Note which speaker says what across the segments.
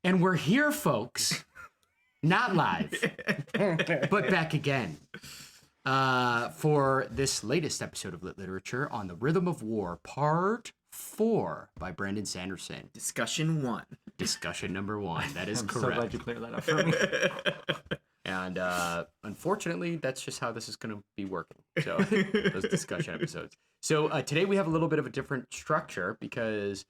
Speaker 1: And we're here, folks. Not live, but back again for this latest episode of Lit Literature on the Rhythm of War, Part 4 by Brandon Sanderson.
Speaker 2: Discussion 1.
Speaker 1: Discussion number 1. That is
Speaker 3: I'm
Speaker 1: correct.
Speaker 3: so glad you cleared that up for me.
Speaker 1: And unfortunately, that's just how this is going to be working. So those discussion episodes. So today we have a little bit of a different structure because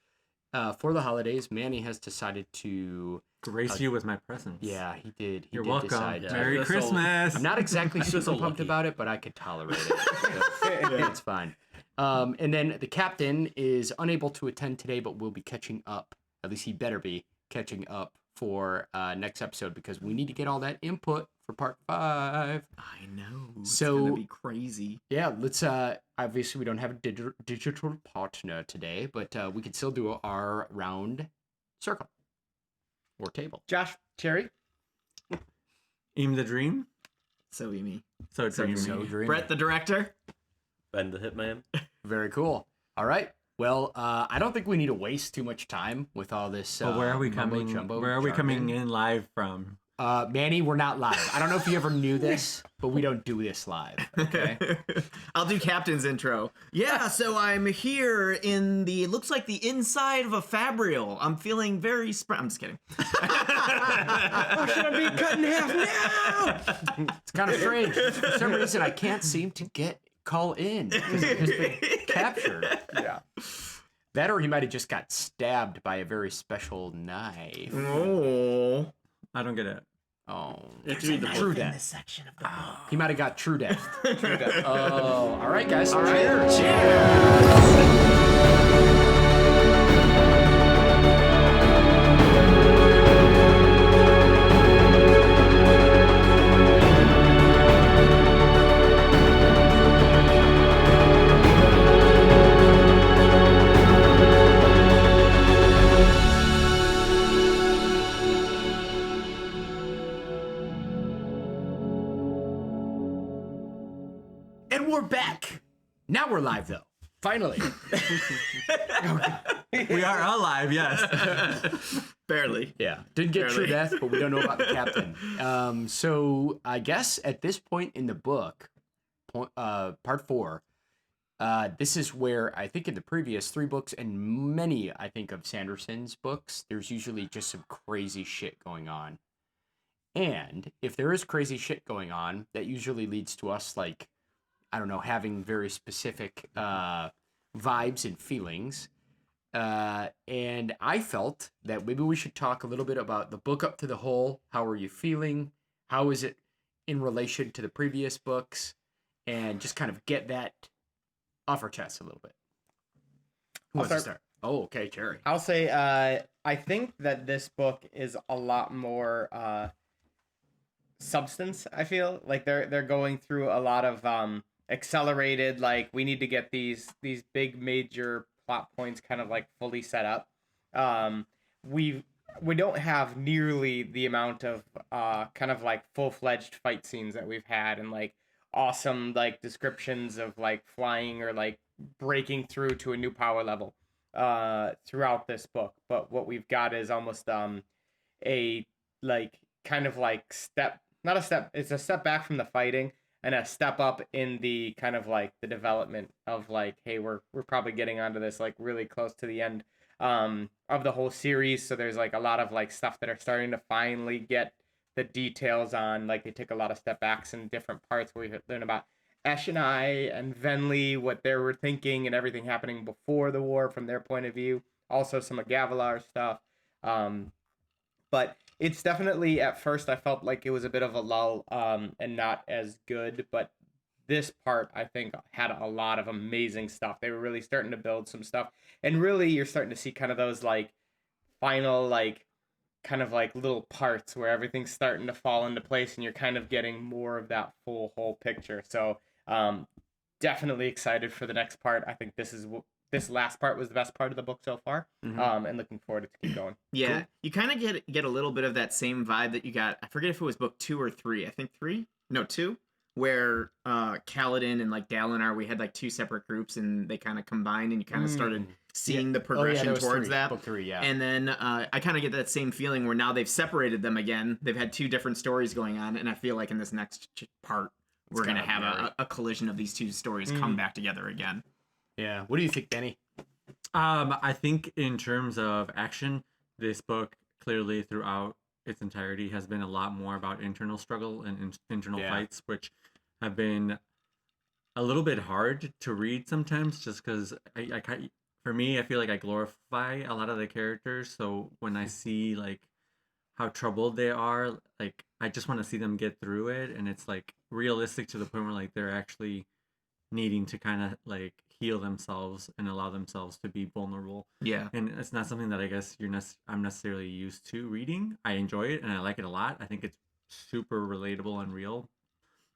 Speaker 1: for the holidays, Manny has decided to
Speaker 3: grace you with my presence.
Speaker 1: Yeah, he did.
Speaker 3: You're
Speaker 1: did
Speaker 3: welcome.
Speaker 1: Decide
Speaker 3: Merry Christmas.
Speaker 1: I'm not exactly super pumped
Speaker 2: lucky.
Speaker 1: about it, but I could tolerate it. So, it's fine. And then the captain is unable to attend today, but will be catching up. At least he better be catching up for next episode because we need to get all that input for part 5.
Speaker 2: I know. It's
Speaker 1: So-
Speaker 2: gonna be crazy.
Speaker 1: Yeah, let's obviously we don't have a digital partner today, but we can still do our round circle or table.
Speaker 4: Josh, Cherry.
Speaker 3: Eam the dream.
Speaker 2: So Amy.
Speaker 3: So
Speaker 2: So
Speaker 3: dreamy.
Speaker 1: So dreamy.
Speaker 2: Brett, the director.
Speaker 5: Ben the Hitman.
Speaker 1: Very cool. All right. Well, I don't think we need to waste too much time with all this.
Speaker 3: But where are we
Speaker 1: mumbo
Speaker 3: coming?
Speaker 1: jumbo
Speaker 3: Where are we coming
Speaker 1: jargon.
Speaker 3: in live from?
Speaker 1: Manny, we're not live. I don't know if you ever knew this, but we don't do this live. Okay.
Speaker 2: I'll do Captain's intro. Yeah, so I'm here in the, looks like the inside of a Fabrial. I'm feeling very I'm just kidding.
Speaker 4: Oh, should I be cut in half now?
Speaker 1: It's kind of strange. For some reason, I can't seem to call in because it has been captured.
Speaker 4: Yeah.
Speaker 1: That or he might have just got stabbed by a very special knife.
Speaker 2: Oh.
Speaker 3: I don't get it.
Speaker 1: Oh,
Speaker 5: It's read the
Speaker 1: true
Speaker 5: book.
Speaker 1: death.
Speaker 2: section of the book.
Speaker 1: He might have got true death. Oh, all right, guys.
Speaker 2: All right.
Speaker 1: Cheers. And we're back. Now we're live, though. Finally.
Speaker 3: We are alive, yes.
Speaker 2: Barely.
Speaker 1: Yeah. Didn't get true
Speaker 2: Barely.
Speaker 1: death, but we don't know about the captain. So I guess at this point in the book, part 4, this is where I think in the previous 3 books and many, I think, of Sanderson's books, there's usually just some crazy shit going on. And if there is crazy shit going on, that usually leads to us, like, I don't know, having very specific vibes and feelings. And I felt that maybe we should talk a little bit about the book up to the whole. How are you feeling? How is it in relation to the previous books? And just kind of get that off our chest a little bit. Who wants to start? Oh, okay, Jerry.
Speaker 4: I'll say I think that this book is a lot more substance. I feel like they're going through a lot of accelerated, like we need to get these big major plot points kind of like fully set up. We don't have nearly the amount of kind of like full-fledged fight scenes that we've had and like awesome like descriptions of like flying or like breaking through to a new power level throughout this book. But what we've got is almost a like kind of like it's a step back from the fighting and a step up in the kind of like the development of like, hey, we're probably getting onto this like really close to the end of the whole series. So there's like a lot of like stuff that are starting to finally get the details on. Like they take a lot of step backs in different parts where we learn about Eshonai and Venli, what they were thinking and everything happening before the war from their point of view. Also some of Gavilar stuff. But it's definitely, at first, I felt like it was a bit of a lull and not as good. But this part, I think, had a lot of amazing stuff. They were really starting to build some stuff. And really, you're starting to see kind of those, like, final, like, kind of like little parts where everything's starting to fall into place and you're kind of getting more of that full whole picture. So definitely excited for the next part. I think this last part was the best part of the book so far, and looking forward to keep going.
Speaker 2: Yeah,
Speaker 1: Cool.
Speaker 2: You kind of get a little bit of that same vibe that you got. I forget if it was book 2 or 3. I think 3. No, 2. Where Kaladin and like Dalinar, we had like 2 separate groups and they kind of combined and you kind of started seeing the
Speaker 1: that
Speaker 2: progression
Speaker 1: was
Speaker 2: towards
Speaker 1: three.
Speaker 2: that.
Speaker 1: Book 3, yeah.
Speaker 2: And then I kind of get that same feeling where now they've separated them again. They've had two different stories going on, and I feel like in this next part, we're going to
Speaker 1: gotta
Speaker 2: have
Speaker 1: marry.
Speaker 2: a collision of these two stories come back together again.
Speaker 1: Yeah. What do you think, Benny?
Speaker 3: I think in terms of action, this book clearly throughout its entirety has been a lot more about internal struggle and internal
Speaker 1: Yeah.
Speaker 3: fights, which have been a little bit hard to read sometimes, just because for me, I feel like I glorify a lot of the characters. So when I see like how troubled they are, like I just want to see them get through it, and it's like realistic to the point where like they're actually needing to kind of like heal themselves and allow themselves to be vulnerable.
Speaker 2: Yeah.
Speaker 3: And it's not something that I guess I'm necessarily used to reading. I enjoy it and I like it a lot. I think it's super relatable and real,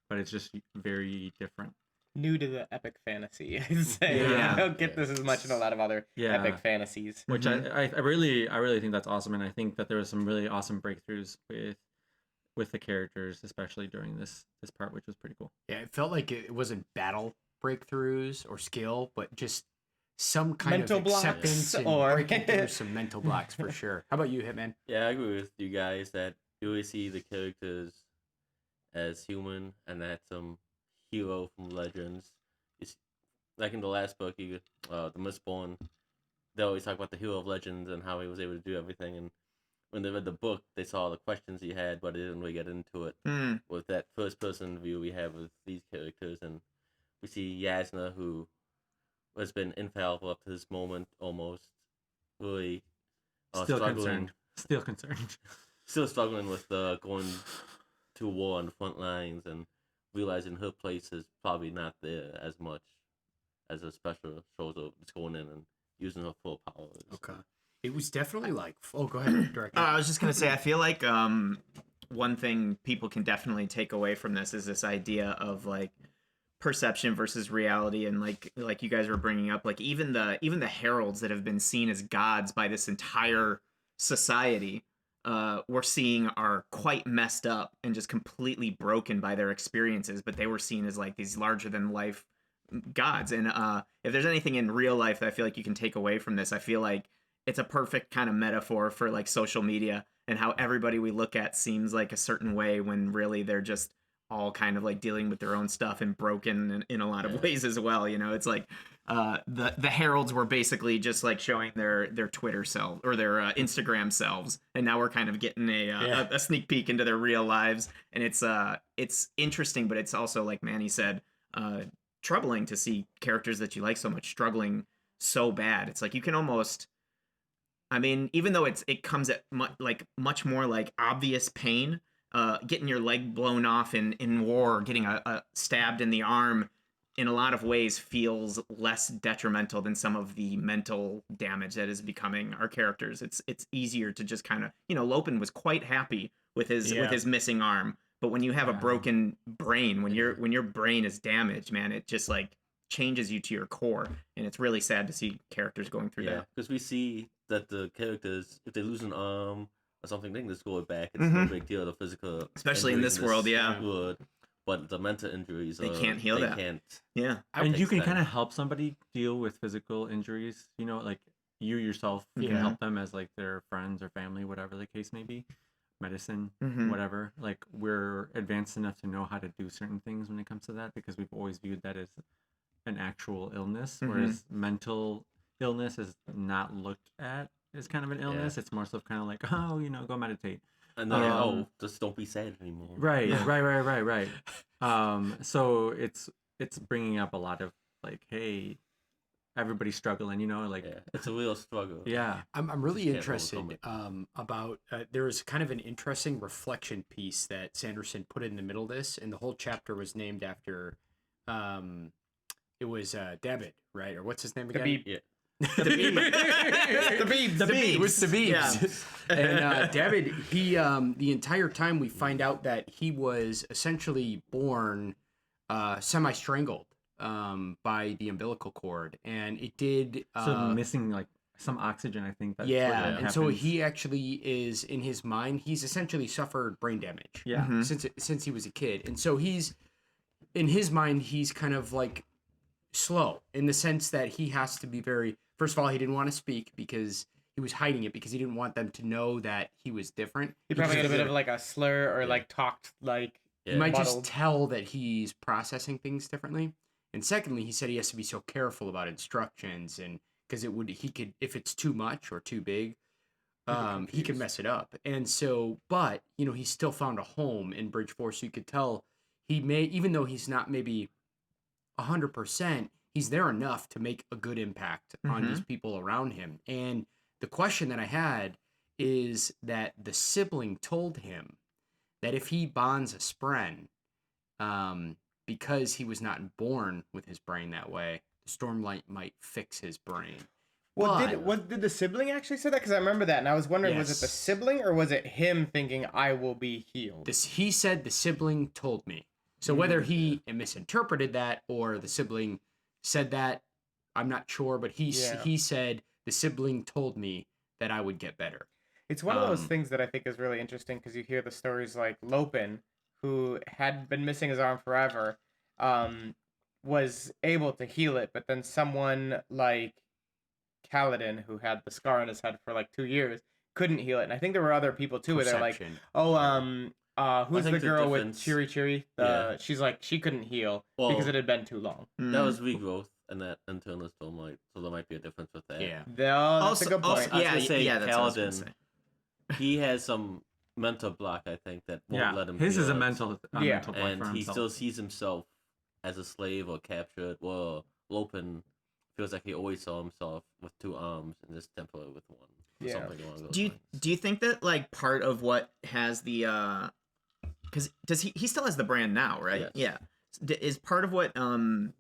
Speaker 3: but it's just very different.
Speaker 4: New to the epic fantasy, I'd say.
Speaker 3: Yeah.
Speaker 4: I don't get this as much in a lot of other
Speaker 3: Yeah.
Speaker 4: epic fantasies.
Speaker 3: Which I really think that's awesome, and I think that there was some really awesome breakthroughs with the characters, especially during this part, which was pretty cool.
Speaker 1: Yeah, it felt like it wasn't battle breakthroughs or skill, but just some kind
Speaker 4: Mental
Speaker 1: of
Speaker 4: blocks
Speaker 1: acceptance and
Speaker 4: or-
Speaker 1: breaking through some mental blocks for sure. How about you, Hitman?
Speaker 5: Yeah, I agree with you guys that you always see the characters as human and that some hero from Legends. It's like in the last book, the Mistborn, they always talk about the hero of Legends and how he was able to do everything. And when they read the book, they saw the questions he had, but they didn't really get into it. With that first-person view we have with these characters, and we see Yasna, who has been infallible up to this moment, almost really
Speaker 3: Still
Speaker 5: struggling.
Speaker 3: concerned.
Speaker 5: Still struggling with going to war on the front lines and realizing her place is probably not there as much as a special shows up just going in and using her full powers.
Speaker 1: Okay. It was definitely like, oh, go ahead, director.
Speaker 2: I was just gonna say, I feel like one thing people can definitely take away from this is this idea of like perception versus reality, and like you guys were bringing up, like even the heralds that have been seen as gods by this entire society, we're seeing are quite messed up and just completely broken by their experiences, but they were seen as like these larger than life gods. And if there's anything in real life that I feel like you can take away from this, I feel like it's a perfect kind of metaphor for like social media and how everybody we look at seems like a certain way when really they're just all kind of like dealing with their own stuff and broken in a lot of ways as well. You know, it's like the heralds were basically just like showing their Twitter self or their Instagram selves, and now we're kind of getting a sneak peek into their real lives, and it's interesting, but it's also, like Manny said, troubling to see characters that you like so much struggling so bad. It's like you can almost, I mean, even though it comes at much more like obvious pain, getting your leg blown off in war, getting a stabbed in the arm, in a lot of ways feels less detrimental than some of the mental damage that is becoming our characters. It's easier to just kind of, you know, Lopen was quite happy with his missing arm, but when you have a broken brain, when your brain is damaged, man, it just like changes you to your core, and it's really sad to see characters going through that.
Speaker 5: Because we see that the characters, if they lose an arm or something, they can just go back. It's no big deal. The physical,
Speaker 2: especially in this world,
Speaker 5: would, but the mental injuries,
Speaker 2: they can't heal that. Yeah,
Speaker 3: And you can
Speaker 5: time.
Speaker 3: kind of help somebody deal with physical injuries. You know, like you yourself can help them as like their friends or family, whatever the case may be. Medicine, whatever. Like we're advanced enough to know how to do certain things when it comes to that, because we've always viewed that as an actual illness, whereas mental illness is not looked at as kind of an illness. It's more so kind of like, oh, you know, go meditate.
Speaker 5: And then, just don't be sad anymore.
Speaker 3: Right. So it's bringing up a lot of like, hey, everybody's struggling, you know, like
Speaker 5: it's a real struggle.
Speaker 3: Yeah.
Speaker 1: I'm really interested about there was kind of an interesting reflection piece that Sanderson put in the middle of this, and the whole chapter was named after it was Dabbid, right? Or what's his name again?
Speaker 5: Yeah.
Speaker 1: The Beebs. It was the Beebs.
Speaker 2: Yeah.
Speaker 1: And Dabbid, he the entire time we find out that he was essentially born semi-strangled by the umbilical cord, and it did
Speaker 3: so missing like some oxygen, I think. That's
Speaker 1: and so he actually is, in his mind, he's essentially suffered brain damage.
Speaker 3: Yeah.
Speaker 1: Since he was a kid, and so he's, in his mind, he's kind of like slow in the sense that he has to be very first of all, he didn't want to speak because he was hiding it because he didn't want them to know that he was different.
Speaker 4: He probably had a bit of like a slur or like talked like.
Speaker 1: You might
Speaker 4: muddled.
Speaker 1: just tell that he's processing things differently. And secondly, he said he has to be so careful about instructions, and because he could, if it's too much or too big, he could mess it up. And so, but he still found a home in Bridgeforce. So you could tell he may, even though he's not maybe 100%, he's there enough to make a good impact on these people around him. And the question that I had is that the sibling told him that if he bonds a spren, because he was not born with his brain that way, the Stormlight might fix his brain.
Speaker 4: Well, did the sibling actually say that? Because I remember that, and I was wondering, was it the sibling or was it him thinking I will be healed?
Speaker 1: He said the sibling told me. So whether he misinterpreted that or the sibling said that, I'm not sure. But he said the sibling told me that I would get better.
Speaker 4: It's one of those things that I think is really interesting because you hear the stories like Lopin, who had been missing his arm forever, was able to heal it, but then someone like Kaladin, who had the scar on his head for like 2 years, couldn't heal it. And I think there were other people too where they're like, who's the girl with Chiri? She's like, she couldn't heal because it had been too long.
Speaker 5: That was regrowth and that internal Stormlight, so there might be a difference with that.
Speaker 1: Yeah.
Speaker 4: That's a good point.
Speaker 5: That's Kaladin, he has some mental block, I think, that won't let him
Speaker 3: his
Speaker 5: heal
Speaker 3: is a
Speaker 5: it.
Speaker 3: mental block
Speaker 5: and
Speaker 3: for
Speaker 5: he
Speaker 3: himself.
Speaker 5: still sees himself as a slave or captured. Well, Lopin feels like he always saw himself with 2 arms and this temporary with 1.
Speaker 4: Yeah.
Speaker 5: Something along those lines.
Speaker 2: Do you think that like part of what has the because he still has the brand now, right?
Speaker 5: Yes.
Speaker 2: Yeah. Is part of what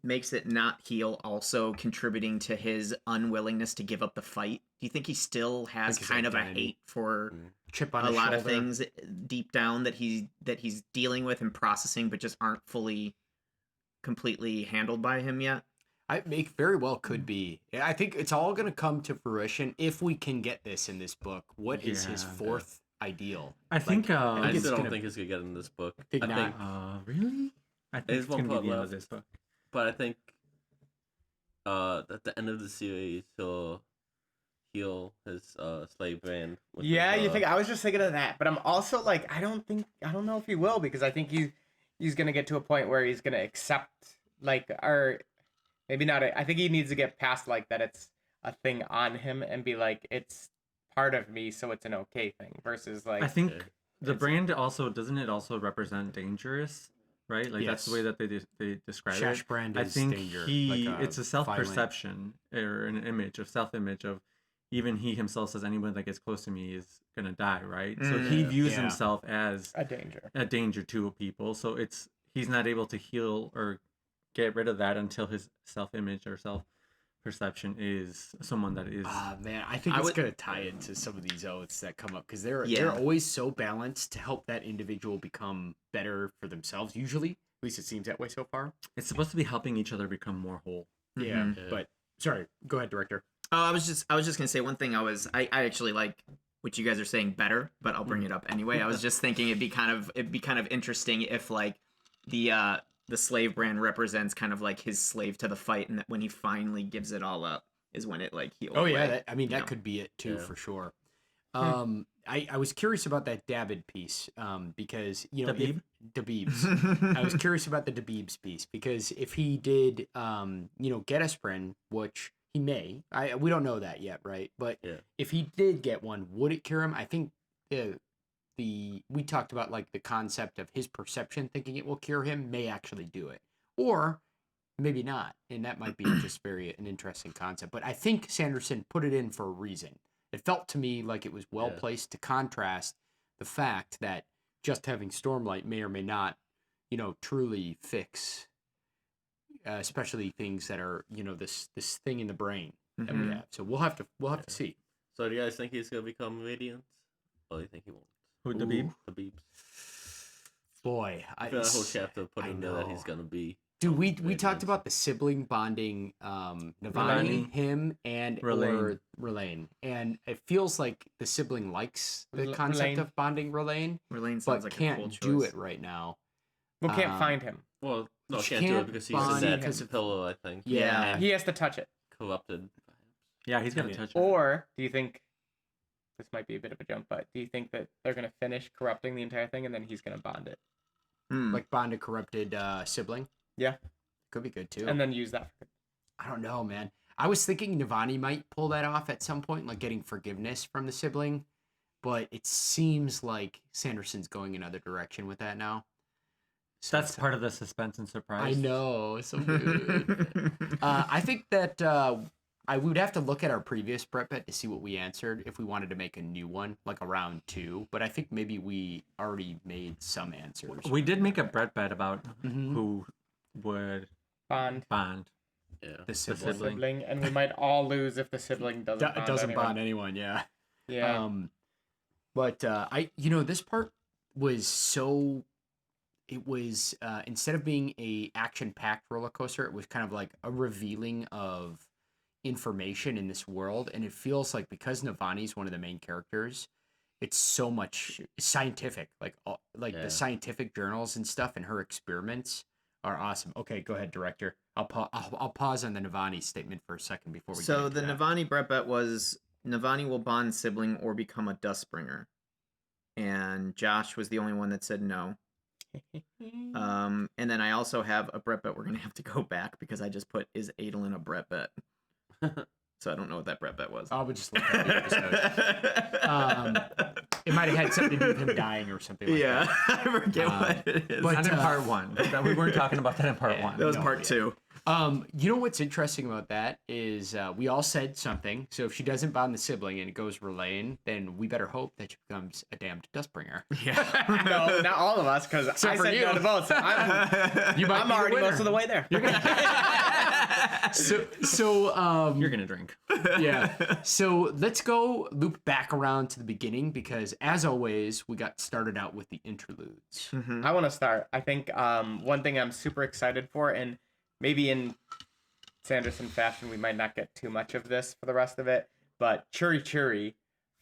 Speaker 2: makes it not heal also contributing to his unwillingness to give up the fight? Do you think he still has kind of a hate for
Speaker 1: chip on
Speaker 2: a
Speaker 1: his
Speaker 2: lot
Speaker 1: shoulder.
Speaker 2: of things deep down that he's dealing with and processing, but just aren't fully completely handled by him yet?
Speaker 1: Very well could be. I think it's all going to come to fruition if we can get this in this book. What is his 4th ideal?
Speaker 3: I think.
Speaker 5: I still don't think it's gonna get in this book. I think
Speaker 3: really. I think it's
Speaker 5: one
Speaker 3: gonna
Speaker 5: part
Speaker 3: be the end
Speaker 5: left,
Speaker 3: of this book.
Speaker 5: but I think at the end of the series he'll heal his slave brand.
Speaker 4: You think? I was just thinking of that, but I'm also like, I don't know if he will, because I think he's gonna get to a point where he's gonna accept, like, or maybe not. I think he needs to get past like that. It's a thing on him and be like, it's part of me, so it's an okay thing. Versus like,
Speaker 3: I think the brand also doesn't it also represent dangerous, right? Like that's the way that they describe
Speaker 1: Shash
Speaker 3: it.
Speaker 1: brand
Speaker 3: I
Speaker 1: is
Speaker 3: think
Speaker 1: danger,
Speaker 3: it's a self-perception or an image of self-image of even he himself says anyone that gets close to me is gonna die, right? So he views himself as a danger to people. So he's not able to heal or get rid of that until his self-image or self-perception is someone that is.
Speaker 1: Man, I think it's gonna tie into some of these oaths that come up because they're always so balanced to help that individual become better for themselves. Usually, at least it seems that way so far.
Speaker 3: It's supposed to be helping each other become more whole.
Speaker 1: Yeah. But sorry, go ahead, director.
Speaker 2: I was just gonna say one thing. I actually like what you guys are saying better, but I'll bring it up anyway. I was just thinking it'd be kind of interesting if like the slave brand represents kind of like his slave to the fight, and that when he finally gives it all up is when it like heals.
Speaker 1: Oh yeah, that could be it too for sure. I was curious about that Dabbid piece because Dabbibs. I was curious about the Dabbibs piece because if he did get a spren, which he may, we don't know that yet, right? But if he did get one, would it cure him? I think we talked about like the concept of his perception thinking it will cure him may actually do it, or maybe not, and that might be just an interesting concept. But I think Sanderson put it in for a reason. It felt to me like it was well placed to contrast the fact that just having Stormlight may or may not, truly fix, especially things that are this thing in the brain that we have. So we'll have to see.
Speaker 5: So do you guys think he's gonna become Radiant, or do you think he won't?
Speaker 3: Who, Dabbid?
Speaker 5: Dabbid.
Speaker 1: Boy,
Speaker 5: I feel that whole chapter put in there that he's gonna be.
Speaker 1: Dude, we talked about the sibling bonding, Navani, him, and Relaine, and it feels like the sibling likes the concept of bonding Relaine, but
Speaker 2: like
Speaker 1: can't
Speaker 2: a cool choice.
Speaker 1: do it right now.
Speaker 4: Well, can't find him.
Speaker 5: Well, no, can't do it because he's in that pillow, I think.
Speaker 1: Yeah,
Speaker 4: he has to touch it.
Speaker 5: Corrupted.
Speaker 3: Yeah, he's gonna
Speaker 1: Yeah.
Speaker 3: touch her.
Speaker 4: Or do you think this might be a bit of a jump, but do you think that they're gonna finish corrupting the entire thing and then he's gonna bond it?
Speaker 1: Like bond a corrupted sibling.
Speaker 4: Yeah.
Speaker 1: Could be good too.
Speaker 4: And then use that for
Speaker 1: I don't know, man. I was thinking Navani might pull that off at some point, like getting forgiveness from the sibling, but it seems like Sanderson's going another direction with that now. So
Speaker 3: That's part of the suspense and surprise.
Speaker 1: I know, so good. I think that we would have to look at our previous Brett bet to see what we answered if we wanted to make a new one, like a round 2. But I think maybe we already made some answers.
Speaker 3: We did make a Brett bet about
Speaker 1: Mhm.
Speaker 3: who would
Speaker 4: bond
Speaker 3: bond.
Speaker 5: Yeah.
Speaker 1: The
Speaker 4: the
Speaker 1: sibling.
Speaker 4: sibling, and we might all lose if the sibling doesn't bond
Speaker 1: doesn't
Speaker 4: anyone.
Speaker 1: bond anyone, yeah.
Speaker 4: Yeah.
Speaker 1: But this part was so. It was instead of being a action-packed roller coaster, it was kind of like a revealing of information in this world, and it feels like because Navani's one of the main characters, it's so much scientific, like
Speaker 5: Yeah.
Speaker 1: the scientific journals and stuff, and her experiments are awesome. Okay, go ahead, director. I'll pause on the Navani statement for a second before we.
Speaker 2: So
Speaker 1: get into
Speaker 2: the
Speaker 1: that.
Speaker 2: Navani Brett bet was Navani will bond sibling or become a Dustbringer, and Josh was the only one that said no. And then I also have a Brett bet. We're gonna have to go back because I just put is Adolin a Brett bet. So I don't know what that Brett bet was.
Speaker 1: I would just look at the episode. It might have had something to do with him dying or something like
Speaker 2: Yeah,
Speaker 1: that.
Speaker 2: I forget what it is.
Speaker 1: but-
Speaker 3: Not in part 1. We weren't talking about that in part
Speaker 1: Yeah.
Speaker 3: 1.
Speaker 2: that was
Speaker 1: No,
Speaker 2: part
Speaker 1: yeah.
Speaker 2: 2.
Speaker 1: You know what's interesting about that is we all said something. So if she doesn't bond the sibling and it goes relaying, then we better hope that she becomes a damned Dustbringer.
Speaker 2: Yeah.
Speaker 4: No, not all of us, because I
Speaker 1: Except for
Speaker 4: said
Speaker 1: you.
Speaker 4: no to both. So
Speaker 1: You might
Speaker 4: I'm
Speaker 1: be the
Speaker 4: already
Speaker 1: winner.
Speaker 4: most of the way there.
Speaker 1: So
Speaker 3: You're gonna drink.
Speaker 1: yeah. So let's go loop back around to the beginning because, as always, we got started out with the interludes.
Speaker 4: I want to start. I think one thing I'm super excited for, and maybe in Sanderson fashion, we might not get too much of this for the rest of it, but Churi,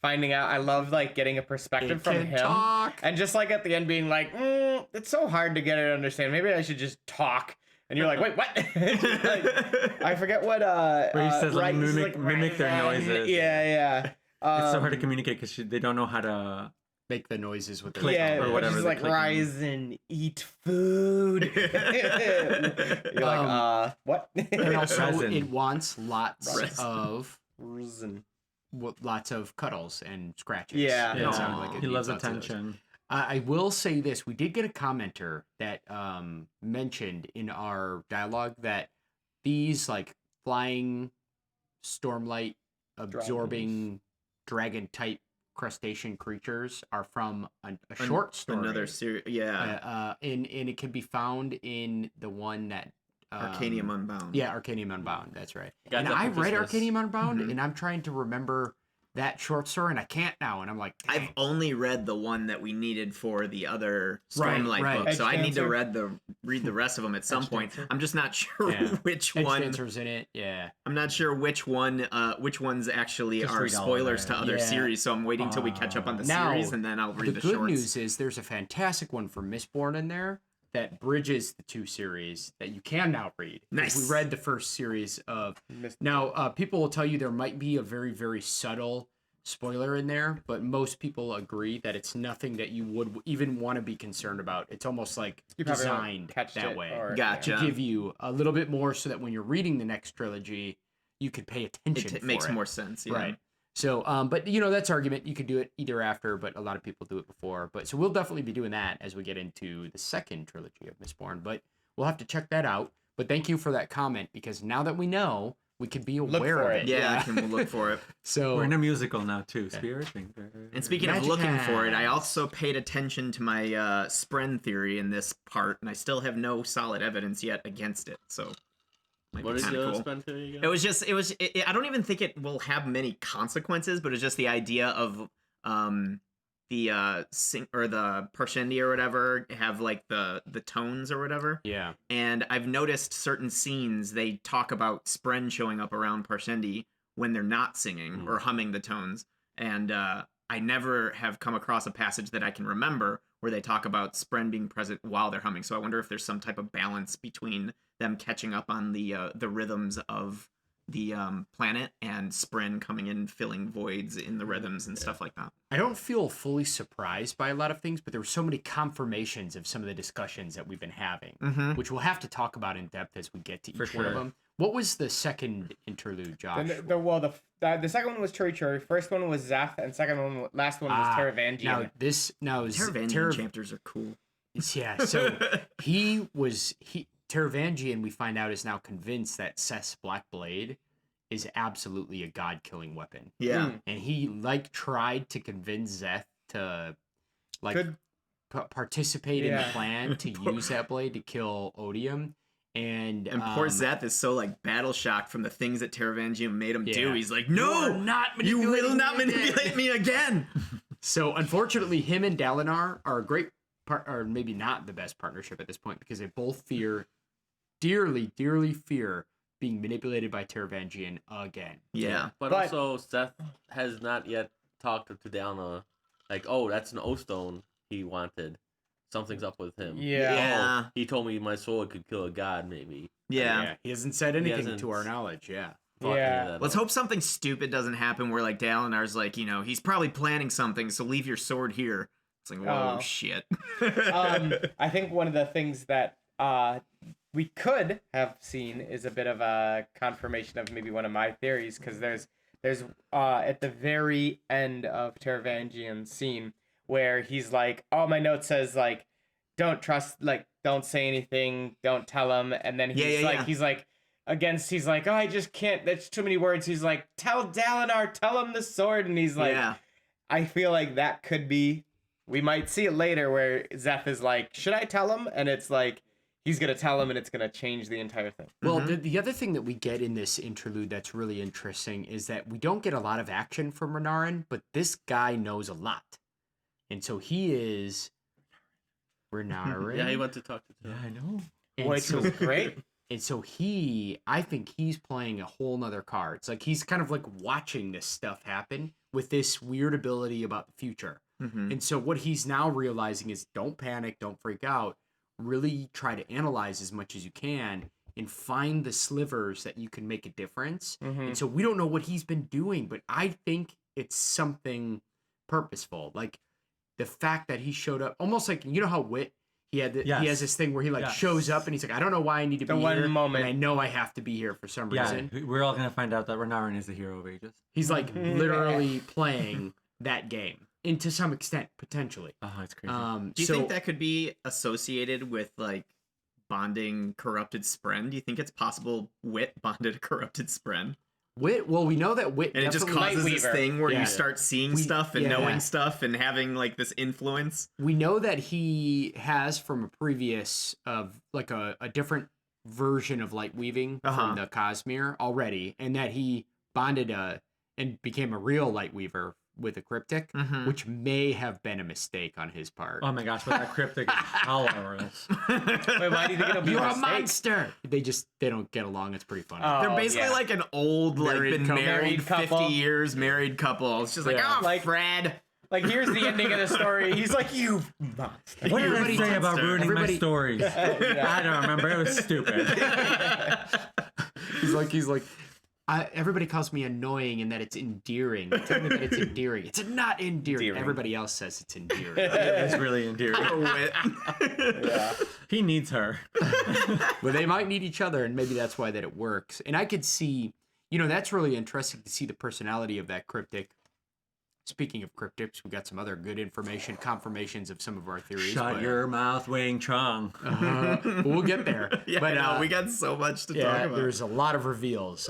Speaker 4: finding out, I love like getting a perspective
Speaker 1: It
Speaker 4: from
Speaker 1: can
Speaker 4: him.
Speaker 1: talk.
Speaker 4: And just like at the end being like, it's so hard to get it to understand. Maybe I should just talk. And you're like, wait, what? Like, I forget what.
Speaker 3: Where he says, like,
Speaker 4: he's
Speaker 3: mimic their noises.
Speaker 4: Yeah.
Speaker 3: It's so hard to communicate because they don't know how to.
Speaker 1: Make the noises with their
Speaker 3: Click
Speaker 4: Yeah,
Speaker 3: or
Speaker 4: but
Speaker 3: whatever
Speaker 4: she's
Speaker 3: the
Speaker 4: like,
Speaker 3: clicking.
Speaker 4: rise and eat food. You're like, what?
Speaker 1: And also,
Speaker 3: Resin.
Speaker 1: it wants lots
Speaker 2: Resin.
Speaker 1: of
Speaker 4: Resin.
Speaker 1: lots of cuddles and scratches.
Speaker 4: Yeah.
Speaker 1: It
Speaker 2: Aw.
Speaker 1: sounded like it
Speaker 3: He
Speaker 1: needs
Speaker 3: loves
Speaker 1: lots of those.
Speaker 3: attention.
Speaker 1: I will say this: we did get a commenter that mentioned in our dialogue that these like flying Stormlight absorbing dragon type crustacean creatures are from a short story.
Speaker 2: Another series. Yeah.
Speaker 1: And it can be found in the one that
Speaker 2: Arcanium Unbound.
Speaker 1: Yeah, Arcanium Unbound. That's right.
Speaker 5: Got
Speaker 1: And
Speaker 5: that
Speaker 1: I
Speaker 5: for
Speaker 1: read
Speaker 5: Christmas.
Speaker 1: Arcanium Unbound,
Speaker 2: Mhm.
Speaker 1: and I'm trying to remember that short story, and I can't now. And I'm like,
Speaker 2: I've
Speaker 1: dang.
Speaker 2: only read the one that we needed for the other
Speaker 1: Right,
Speaker 2: Stormlight
Speaker 1: right.
Speaker 2: book, so I need to
Speaker 4: Edgedancer.
Speaker 2: read the rest of them at some
Speaker 3: Edge
Speaker 2: point.
Speaker 3: Dancer.
Speaker 2: I'm just not sure
Speaker 1: Yeah.
Speaker 2: which
Speaker 1: Edge
Speaker 2: one.
Speaker 1: Dancer's in it. Yeah.
Speaker 2: I'm not sure which ones actually
Speaker 3: Just
Speaker 2: are
Speaker 3: read all of
Speaker 2: spoilers
Speaker 3: it.
Speaker 2: to other
Speaker 1: Yeah.
Speaker 2: series. So I'm waiting till we catch up on the
Speaker 1: Now,
Speaker 2: series, and then I'll read
Speaker 1: The
Speaker 2: the,
Speaker 1: good
Speaker 2: shorts.
Speaker 1: news is there's a fantastic one for Mistborn in there that bridges the two series that you can now read. 'Cause
Speaker 2: Nice.
Speaker 1: We read the first series of.
Speaker 4: Missed-
Speaker 1: Now, people will tell you there might be a very, very subtle spoiler in there, but most people agree that it's nothing that you would even want to be concerned about. It's almost like
Speaker 4: You probably won't
Speaker 1: designed
Speaker 4: catch
Speaker 1: that
Speaker 4: it,
Speaker 1: way
Speaker 4: or-
Speaker 2: Gotcha.
Speaker 1: to give you a little bit more so that when you're reading the next trilogy, you could pay attention
Speaker 2: It
Speaker 1: for
Speaker 2: makes
Speaker 1: it.
Speaker 2: more sense. Yeah.
Speaker 1: Right. So, but that's argument. You could do it either after, but a lot of people do it before. But so we'll definitely be doing that as we get into the second trilogy of Mistborn. But we'll have to check that out. But thank you for that comment because now that we know, we can be
Speaker 4: Look
Speaker 1: aware
Speaker 4: for
Speaker 1: of
Speaker 4: it.
Speaker 1: it.
Speaker 2: Yeah, I can look for it.
Speaker 1: So
Speaker 3: We're in a musical now too. Spirit Finger.
Speaker 2: And speaking of
Speaker 1: Magic
Speaker 2: looking for it, I
Speaker 1: hands.
Speaker 2: also paid attention to my Spren theory in this part, and I still have no solid evidence yet against it. So, might
Speaker 5: What
Speaker 2: be
Speaker 5: is
Speaker 2: kind of
Speaker 5: your
Speaker 2: cool.
Speaker 5: spend theory again?
Speaker 2: I don't even think it will have many consequences, but it's just the idea of the the Parshendi or whatever have like the tones or whatever.
Speaker 1: yeah,
Speaker 2: And I've noticed certain scenes they talk about Spren showing up around Parshendi when they're not singing or humming the tones. And I never have come across a passage that I can remember where they talk about Spren being present while they're humming. So I wonder if there's some type of balance between them catching up on the rhythms of planet, and Spren coming in, filling voids in the rhythms and stuff like that.
Speaker 1: I don't feel fully surprised by a lot of things, but there were so many confirmations of some of the discussions that we've been having, which we'll have to talk about in depth as we get to each one of them. What was the second interlude, Josh?
Speaker 4: The second one was Churi Churi. First one was Szeth, and last one was Taravangian.
Speaker 1: Now
Speaker 2: Taravangian chapters are cool.
Speaker 1: Yeah, so Taravangian, we find out, is now convinced that Szeth's Black Blade is absolutely a god-killing weapon.
Speaker 2: Yeah.
Speaker 1: And he, tried to convince Szeth to, participate in the plan to use that blade to kill Odium. And
Speaker 2: poor Szeth is so, battle shocked from the things that Taravangian made him do. He's like, no, you will not manipulate me again.
Speaker 1: So, unfortunately, him and Dalinar are a great or maybe not the best partnership at this point, because they both dearly fear being manipulated by Taravangian again.
Speaker 2: Yeah.
Speaker 5: But also, Szeth has not yet talked to Dalinar, that's an O-stone he wanted. Something's up with him.
Speaker 2: Yeah.
Speaker 5: He told me my sword could kill a god, maybe.
Speaker 1: Yeah. He hasn't said anything to our knowledge. Yeah.
Speaker 2: Let's hope something stupid doesn't happen where Dalinar's he's probably planning something, so leave your sword here. It's like, whoa, shit.
Speaker 4: I think one of the things that we could have seen is a bit of a confirmation of maybe one of my theories, because there's at the very end of Taravangian's scene where he's like, all my note says don't trust, don't say anything, don't tell him, and then he's like, oh, I just can't, that's too many words. He's like, tell Dalinar, tell him the sword, and he's like, I feel like that could be. We might see it later where Szeth is like, should I tell him? And it's like, he's going to tell him and it's going to change the entire thing.
Speaker 1: Well, the other thing that we get in this interlude that's really interesting is that we don't get a lot of action from Renarin, but this guy knows a lot. And so he is Renarin.
Speaker 5: Yeah, he went to talk to him.
Speaker 3: Yeah, I know.
Speaker 4: Which was great.
Speaker 1: And so I think he's playing a whole nother card. It's like he's kind of watching this stuff happen with this weird ability about the future. And so what he's now realizing is, don't panic, don't freak out, really try to analyze as much as you can and find the slivers that you can make a difference. And so we don't know what he's been doing, but I think it's something purposeful. The fact that he showed up, almost how Wit, he has this thing where he shows up and he's like, I don't know why I need to be here, but I know I have to be here for some reason.
Speaker 3: We're all going to find out that Renarin is the hero of ages.
Speaker 1: He's literally playing that game. And to some extent, potentially.
Speaker 3: Oh, it's crazy.
Speaker 2: Do you think that could be associated with bonding corrupted Spren? Do you think it's possible Wit bonded a corrupted Spren?
Speaker 1: Wit, well, we know that Wit,
Speaker 2: and it just causes this thing where you start seeing stuff and knowing stuff and having this influence.
Speaker 1: We know that he has from a previous of a different version of light weaving from the Cosmere already, and that he bonded and became a real light weaver with a cryptic, which may have been a mistake on his part.
Speaker 3: Oh my gosh, but that cryptic is powerless.
Speaker 4: Wait, why do you think it'll be
Speaker 1: You're
Speaker 4: a
Speaker 1: a monster! They don't get along. It's pretty funny.
Speaker 2: They're basically an old, been married 50 years, married couple. It's just Fred.
Speaker 4: Here's the ending of the story. He's like, you monster.
Speaker 3: What did I say about ruining my stories? I don't remember. It was stupid.
Speaker 1: He's like, everybody calls me annoying and that it's endearing. Tell me that it's endearing. It's not endearing. Everybody else says it's endearing.
Speaker 3: It's really endearing. He needs her.
Speaker 1: Well, they might need each other, and maybe that's why that it works. And I could see, that's really interesting to see the personality of that cryptic. Speaking of cryptics, we got some other good information, confirmations of some of our theories.
Speaker 3: Shut your mouth, Wing Chong.
Speaker 1: We'll get there.
Speaker 2: But we got so much to talk about.
Speaker 1: There's a lot of reveals.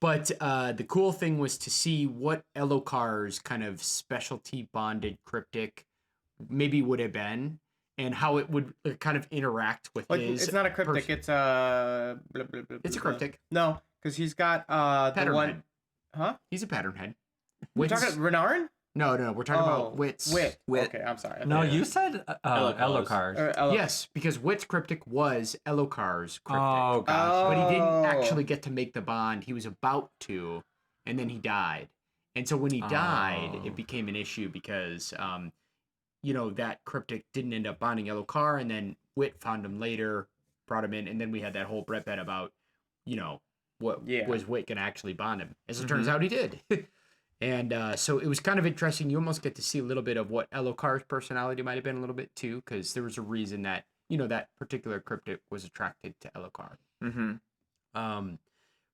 Speaker 1: But the cool thing was to see what Elokar's kind of specialty bonded cryptic maybe would have been, and how it would kind of interact with his.
Speaker 4: It's not a cryptic. It's a.
Speaker 1: It's a cryptic.
Speaker 4: No, because he's got
Speaker 1: pattern
Speaker 4: the one.
Speaker 1: Head.
Speaker 4: Huh?
Speaker 1: He's a pattern head.
Speaker 4: We're talking Renarin?
Speaker 1: No, we're talking about Wit's.
Speaker 4: Wit. Okay, I'm sorry.
Speaker 3: No, you said Elokar's.
Speaker 1: Yes, because Wit's cryptic was Elokar's cryptic.
Speaker 3: Oh, gosh.
Speaker 1: But he didn't actually get to make the bond. He was about to, and then he died. And so when he died, it became an issue because, that cryptic didn't end up bonding Elokar, and then Wit found him later, brought him in, and then we had that whole Brett bet about, what
Speaker 4: Yeah.
Speaker 1: was what can actually bond him. As it turns out, he did. And so it was kind of interesting. You almost get to see a little bit of what Elokar's personality might have been a little bit too, because there was a reason that that particular cryptic was attracted to Elokar.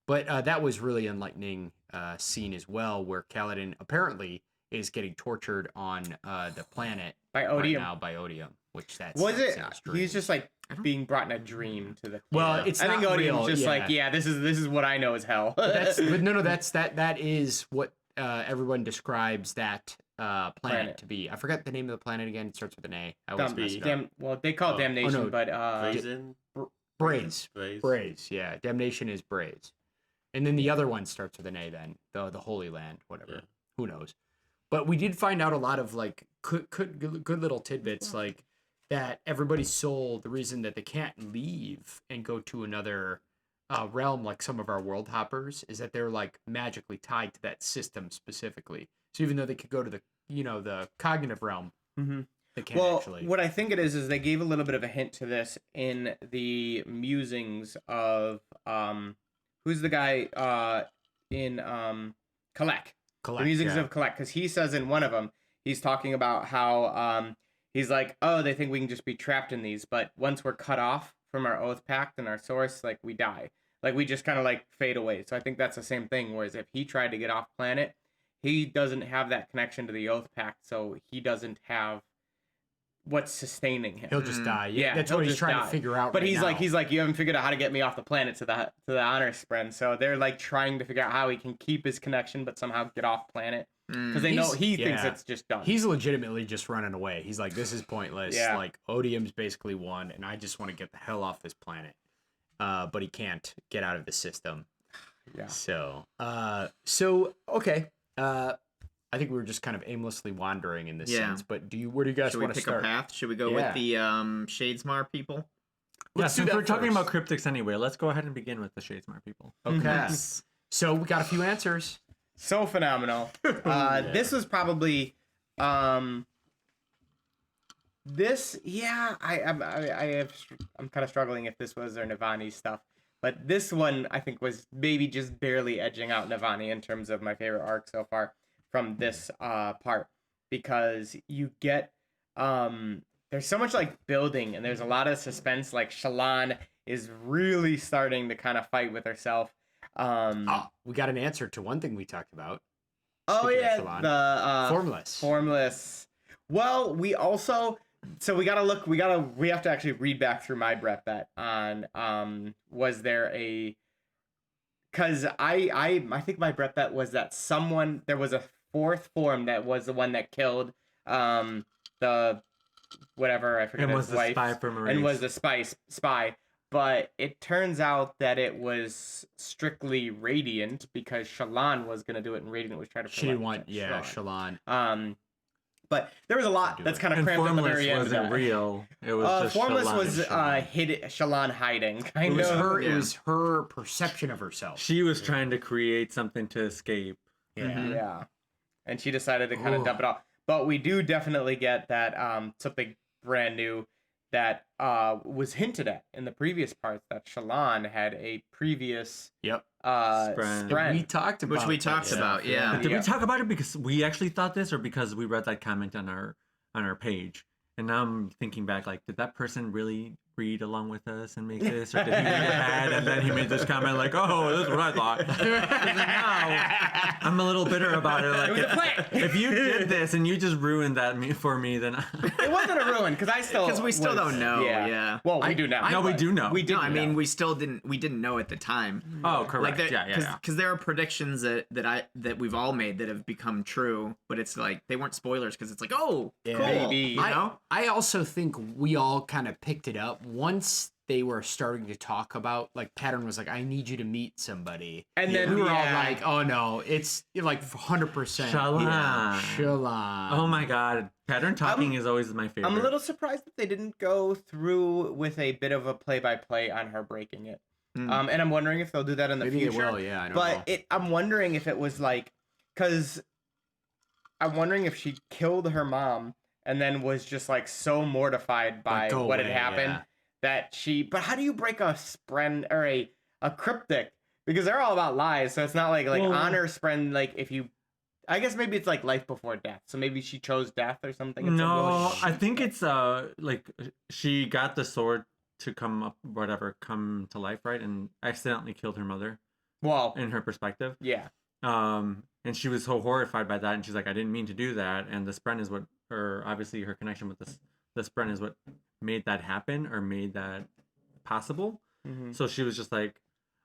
Speaker 1: But that was really enlightening scene as well, where Kaladin apparently is getting tortured on the planet
Speaker 4: by
Speaker 1: right
Speaker 4: Odium.
Speaker 1: now by Odium, which that's
Speaker 4: Was it?
Speaker 1: sounds
Speaker 4: He's
Speaker 1: strange.
Speaker 4: just like being brought in a dream to the.
Speaker 1: Well, it's
Speaker 4: I think
Speaker 1: not
Speaker 4: Odium's
Speaker 1: real,
Speaker 4: just
Speaker 1: yeah.
Speaker 4: like, yeah, this is what I know as hell.
Speaker 1: But that is what everyone describes that planet to be. I forgot the name of the planet again. It starts with an A. I always mess it up.
Speaker 4: Well, they call it Damnation,
Speaker 1: no.
Speaker 4: but
Speaker 5: Brazen?
Speaker 1: Braze. Yeah, Damnation is Braze. And then the other one starts with an A then, the Holy Land, whatever.
Speaker 5: Yeah.
Speaker 1: Who knows? But we did find out a lot of like good little tidbits, like that everybody's soul, the reason that they can't leave and go to another realm like some of our world hoppers is that they're like magically tied to that system specifically. So even though they could go to the the cognitive realm, they can't actually.
Speaker 4: What I think it is they gave a little bit of a hint to this in the musings of who's the guy in Kalak. The musings of Kalak, because he says in one of them, he's talking about how he's like, oh, they think we can just be trapped in these, but once we're cut off from our oath pact and our source, like we die, like we just kind of like fade away. So I think that's the same thing. Whereas if he tried to get off planet, he doesn't have that connection to the oath pact, so he doesn't have what's sustaining him.
Speaker 1: He'll just die.
Speaker 4: Yeah,
Speaker 1: that's
Speaker 4: he'll
Speaker 1: what he's
Speaker 4: just
Speaker 1: trying
Speaker 4: die.
Speaker 1: to figure out.
Speaker 4: But
Speaker 1: right
Speaker 4: he's
Speaker 1: now.
Speaker 4: like, you haven't figured out how to get me off the planet to the honor sprint. So they're like trying to figure out how he can keep his connection, but somehow get off planet because they know he thinks it's just done.
Speaker 1: He's legitimately just running away. He's like, this is pointless.
Speaker 4: Yeah.
Speaker 1: Like Odium's basically won, and I just want to get the hell off this planet. But he can't get out of the system.
Speaker 4: Yeah.
Speaker 1: So okay. I think we were just kind of aimlessly wandering in this sense. But where do you guys
Speaker 2: Should we
Speaker 1: want to
Speaker 2: pick
Speaker 1: start?
Speaker 2: a path? Should we go with the Shadesmar people?
Speaker 1: Let's do
Speaker 3: since
Speaker 1: that
Speaker 3: we're talking
Speaker 1: first.
Speaker 3: about cryptics anyway, let's go ahead and begin with the Shadesmar people.
Speaker 1: Okay. So we got a few answers.
Speaker 4: So phenomenal. This was probably I'm kind of struggling if this was their Navani stuff, but this one I think was maybe just barely edging out Navani in terms of my favorite arc so far from this part, because you get there's so much like building and there's a lot of suspense. Like Shallan is really starting to kind of fight with herself.
Speaker 1: We got an answer to one thing we talked about.
Speaker 4: Oh
Speaker 1: Speaking of
Speaker 4: yeah,
Speaker 1: Shallan.
Speaker 4: the formless. Well, we also we have to actually read back through my Brett bet on was there a, because I think my Brett bet was that there was a fourth form that was the one that killed the whatever, I forget,
Speaker 3: And
Speaker 4: his
Speaker 3: was the
Speaker 4: wife,
Speaker 3: spy for Maurice.
Speaker 4: and was the spy. But it turns out that it was strictly Radiant, because Shallan was going to do it, and Radiant was trying to
Speaker 1: She didn't want, Shallan.
Speaker 4: But there was a lot that's kind of
Speaker 3: And
Speaker 4: cramped at the
Speaker 3: Formless
Speaker 4: very end.
Speaker 3: wasn't real. It was just
Speaker 4: Formless
Speaker 3: Shallan
Speaker 4: was
Speaker 3: and Shallan.
Speaker 4: Shallan hiding.
Speaker 1: It
Speaker 4: Kind
Speaker 1: was
Speaker 4: of.
Speaker 1: her. It was her perception of herself.
Speaker 3: She was trying to create something to escape.
Speaker 4: Yeah. And she decided to kind of dump it off. But we do definitely get that something brand new that was hinted at in the previous parts, that Shallan had a previous
Speaker 3: Spren.
Speaker 1: We talked about
Speaker 2: Which we talked about, yeah.
Speaker 3: But did we talk about it because we actually thought this, or because we read that comment on our page? And now I'm thinking back, like, did that person really read along with us and make this, or did he read ahead and then he made this comment like, "Oh, this is what I thought"? Now I'm a little bitter about it. Like, if you did this and you just ruined that for me, then
Speaker 4: It wasn't a ruin, because we still
Speaker 2: don't know. Yeah.
Speaker 4: Well, we do now.
Speaker 3: no, we do know.
Speaker 4: We do.
Speaker 2: No, I mean, we didn't know at the time.
Speaker 3: Oh, correct.
Speaker 2: Like
Speaker 3: Yeah.
Speaker 2: Because there are predictions that we've all made that have become true, but it's like they weren't spoilers, because it's like, oh, cool.
Speaker 4: Maybe.
Speaker 2: You know?
Speaker 1: I also think we all kind of picked it up once they were starting to talk about, like, Pattern was like, I need you to meet somebody.
Speaker 4: And then
Speaker 1: we were all like, oh no, it's like 100%.
Speaker 3: Shallan.
Speaker 1: Shallan.
Speaker 3: Oh my God, Pattern talking is always my favorite.
Speaker 4: I'm a little surprised that they didn't go through with a bit of a play-by-play on her breaking it. And I'm wondering if they'll do that in the
Speaker 1: Maybe
Speaker 4: future.
Speaker 1: they will, yeah. I don't know.
Speaker 4: But I'm wondering if it was like, because I'm wondering if she killed her mom and then was just like so mortified by what had happened that she. But how do you break a spren or a cryptic Because they're all about lies, so it's not like
Speaker 3: Well-
Speaker 4: honor spren, like if you, I guess maybe it's like life before death, so maybe she chose death or something. It's
Speaker 3: No,
Speaker 4: like,
Speaker 3: I think it's like she got the sword to come to life, right, and accidentally killed her mother
Speaker 4: well,
Speaker 3: in her perspective.
Speaker 4: yeah,
Speaker 3: And she was so horrified by that, and she's like, I didn't mean to do that. And the spren is what, or obviously her connection with the spren is what made that happen or made that possible.
Speaker 4: mm-hmm.
Speaker 3: So she was just like,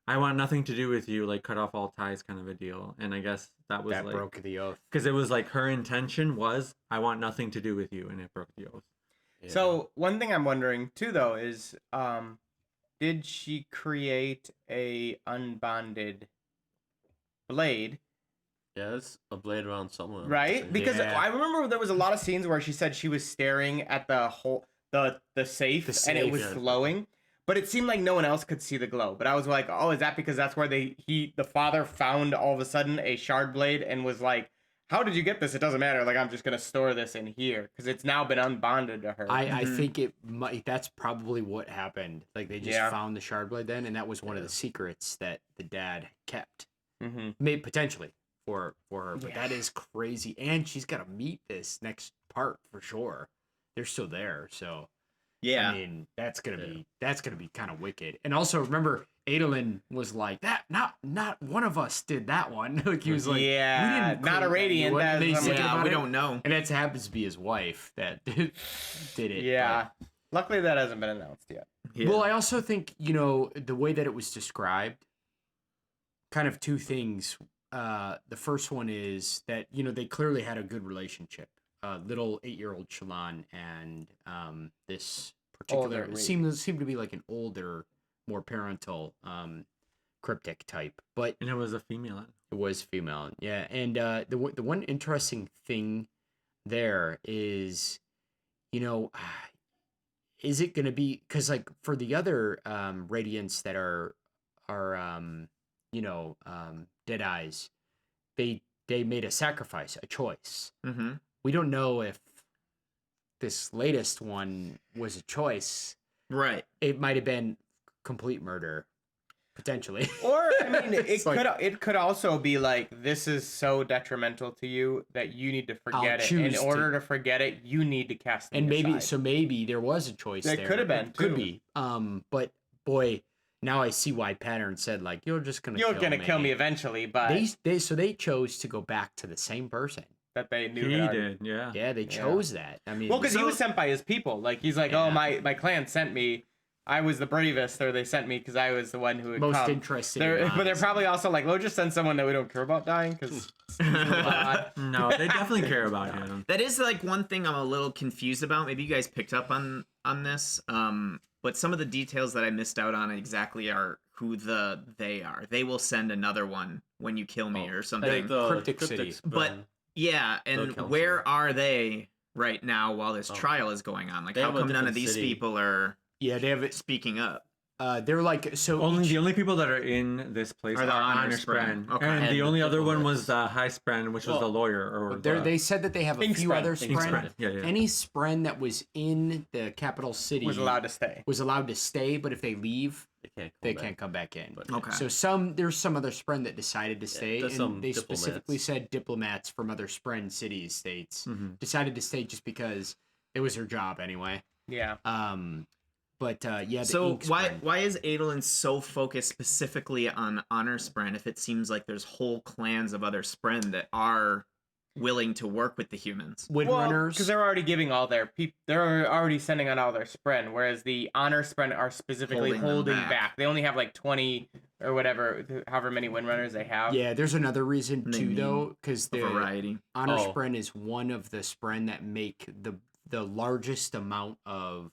Speaker 3: I want nothing to do with you, like cut off all ties kind of a deal. And I guess that was
Speaker 1: That
Speaker 3: like,
Speaker 1: broke the oath.
Speaker 3: because it was like her intention was, I want nothing to do with you, and it broke the oath.
Speaker 5: Yeah.
Speaker 4: So one thing I'm wondering too, though, is did she create a unbonded blade?
Speaker 5: Yeah, it's a blade around somewhere.
Speaker 4: Right? Because
Speaker 1: Yeah.
Speaker 4: I remember there was a lot of scenes where she said she was staring at the whole the safe,
Speaker 1: The
Speaker 4: and it
Speaker 1: safe.
Speaker 4: was
Speaker 5: Yeah.
Speaker 4: glowing, but it seemed like no one else could see the glow. But I was like, oh, is that because that's where the father found all of a sudden a shard blade and was like, how did you get this? It doesn't matter. Like, I'm just gonna store this in here because it's now been unbonded to her.
Speaker 1: I think it might. That's probably what happened. Like they just
Speaker 4: Yeah.
Speaker 1: found the shard blade then, and that was one of the secrets that the dad kept,
Speaker 4: mm-hmm.
Speaker 1: maybe potentially for her. But
Speaker 4: Yeah.
Speaker 1: that is crazy, and she's got to meet this next part for sure. They're still there, so
Speaker 2: Yeah.
Speaker 1: I mean that's gonna be kind of wicked. And also remember, Adolin was like that. Not one of us did that one. Like he was like,
Speaker 4: yeah,
Speaker 1: we didn't
Speaker 4: not a
Speaker 1: create that
Speaker 4: radiant.
Speaker 1: new one."
Speaker 4: That's
Speaker 1: And then he's
Speaker 4: something-
Speaker 1: thinking
Speaker 2: Yeah,
Speaker 1: about
Speaker 2: we
Speaker 1: it,
Speaker 2: don't know.
Speaker 1: and that happens to be his wife that did it.
Speaker 4: Yeah. Luckily, that hasn't been announced yet.
Speaker 2: Yeah.
Speaker 1: Well, I also think, the way that it was described, kind of two things. The first one is that, they clearly had a good relationship. Little 8-year-old Shallan and this particular
Speaker 4: Older
Speaker 1: seemed to be like an older, more parental cryptic type, but
Speaker 3: And it was a female.
Speaker 1: it was female. Yeah, and the one interesting thing there is, is it going to be, because like for the other radiants that are dead eyes, they made a sacrifice, a choice.
Speaker 2: Mm-hmm.
Speaker 1: We don't know if this latest one was a choice.
Speaker 2: Right.
Speaker 1: It might have been complete murder, potentially.
Speaker 4: Or I mean,
Speaker 1: It's like-
Speaker 4: it could also be like, this is so detrimental to you that you need to forget it. In
Speaker 1: choose
Speaker 4: order to forget it, you need to cast me
Speaker 1: And maybe
Speaker 4: aside.
Speaker 1: maybe there was a choice
Speaker 4: There
Speaker 1: there.
Speaker 4: could have been,
Speaker 1: It could
Speaker 4: too.
Speaker 1: be. But boy, now I see why Pattern said like you're just gonna
Speaker 4: You're gonna kill me eventually, but
Speaker 1: they chose to go back to the same person.
Speaker 4: that they knew.
Speaker 3: He
Speaker 4: had already-
Speaker 3: did, yeah.
Speaker 1: Yeah, they chose that. I mean,
Speaker 4: Well, because he
Speaker 2: So-
Speaker 4: was sent by his people. Like he's like,
Speaker 1: Yeah.
Speaker 4: oh my clan sent me. I was the bravest, or they sent me because I was the one who would
Speaker 1: most
Speaker 4: come.
Speaker 1: interested.
Speaker 4: They're,
Speaker 1: in
Speaker 4: but they're
Speaker 1: honest.
Speaker 4: probably also like, we'll just send someone that we don't care about dying because.
Speaker 3: No, they definitely care about him.
Speaker 2: That is like one thing I'm a little confused about. Maybe you guys picked up on this. But some of the details that I missed out on exactly are who they are. They will send another one when you kill me or something.
Speaker 5: Like the
Speaker 1: Cryptic City.
Speaker 5: Cryptics,
Speaker 2: But yeah, and
Speaker 5: council.
Speaker 2: where are they right now while this
Speaker 5: Oh.
Speaker 2: trial is going on? Like,
Speaker 5: They
Speaker 2: how
Speaker 5: have a
Speaker 2: come none of
Speaker 5: different
Speaker 2: these
Speaker 5: city.
Speaker 2: people are
Speaker 1: Yeah, they have it.
Speaker 2: speaking up?
Speaker 1: They're like so.
Speaker 3: The only people that are in this place
Speaker 2: Are
Speaker 3: are
Speaker 2: the Honor
Speaker 3: Honor
Speaker 2: Spren.
Speaker 3: Spren.
Speaker 2: Okay.
Speaker 3: And
Speaker 5: And
Speaker 3: the
Speaker 5: the
Speaker 3: only other one
Speaker 5: diplomats.
Speaker 3: was the High Spren, which was
Speaker 5: Well,
Speaker 3: the lawyer. Or
Speaker 1: They said that they have a
Speaker 4: Ink
Speaker 1: few
Speaker 4: Spren.
Speaker 1: other
Speaker 5: Ink
Speaker 1: Spren.
Speaker 5: Spren.
Speaker 3: Yeah, yeah.
Speaker 1: Any Spren that was in the capital city
Speaker 4: was allowed to stay.
Speaker 1: was allowed to stay, but if they leave,
Speaker 5: they
Speaker 1: they can't come back in.
Speaker 5: But-
Speaker 2: Okay.
Speaker 1: So there's some other Spren that decided to stay,
Speaker 5: there's
Speaker 1: and
Speaker 5: some
Speaker 1: they specifically
Speaker 5: diplomats.
Speaker 1: said diplomats from other Spren cities, states
Speaker 3: Mhm.
Speaker 1: decided to stay just because it was their job anyway.
Speaker 4: Yeah.
Speaker 1: But yeah. The
Speaker 2: So
Speaker 1: Ink
Speaker 2: why
Speaker 1: Spren.
Speaker 2: is Adolin so focused specifically on Honor Spren if it seems like there's whole clans of other Spren that are willing to work with the humans?
Speaker 1: Windrunners?
Speaker 4: because they're already giving all their people. They're already sending out all their spren, whereas the honor spren are specifically
Speaker 2: Holding them
Speaker 4: holding
Speaker 2: back.
Speaker 4: back. They only have like 20 or whatever, however many windrunners they have.
Speaker 1: Yeah, there's another reason
Speaker 2: They
Speaker 1: too,
Speaker 2: need
Speaker 1: though, because
Speaker 2: A
Speaker 1: the
Speaker 2: variety.
Speaker 1: Honor
Speaker 5: Oh.
Speaker 1: Spren is one of the Spren that make the largest amount of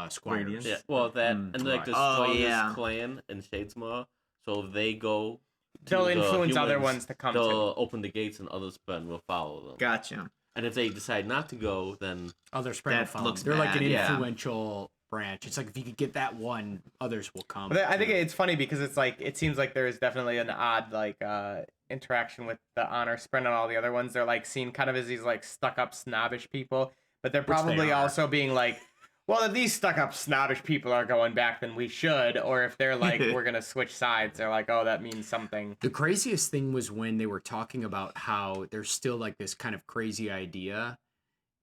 Speaker 1: squires.
Speaker 3: Radiance?
Speaker 5: Yeah, well, that
Speaker 3: Mm,
Speaker 5: and like the
Speaker 2: right. Oh,
Speaker 5: strongest
Speaker 2: yeah.
Speaker 5: clan in Shadesmar, so if they go, to
Speaker 4: They'll
Speaker 5: the
Speaker 4: influence other
Speaker 5: humans,
Speaker 4: ones to come
Speaker 5: They'll
Speaker 4: to.
Speaker 5: open the gates, and other Spren will follow them.
Speaker 2: Gotcha.
Speaker 5: And if they decide not to go, then
Speaker 1: Other Spren
Speaker 2: That
Speaker 1: will follow.
Speaker 2: looks
Speaker 1: They're like
Speaker 2: bad,
Speaker 1: an
Speaker 2: yeah.
Speaker 1: influential branch. It's like if you could get that one, others will come.
Speaker 4: But I think it's funny because it's like it seems like there is definitely an odd like interaction with the honor spren and all the other ones. They're like seen kind of as these like stuck up snobbish people, but they're
Speaker 1: Which they
Speaker 4: probably
Speaker 1: are.
Speaker 4: also being like, well, if these stuck-up snobbish people are going back, then we should. Or if they're like, we're going to switch sides, they're like, oh, that means something.
Speaker 1: The craziest thing was when they were talking about how there's still like this kind of crazy idea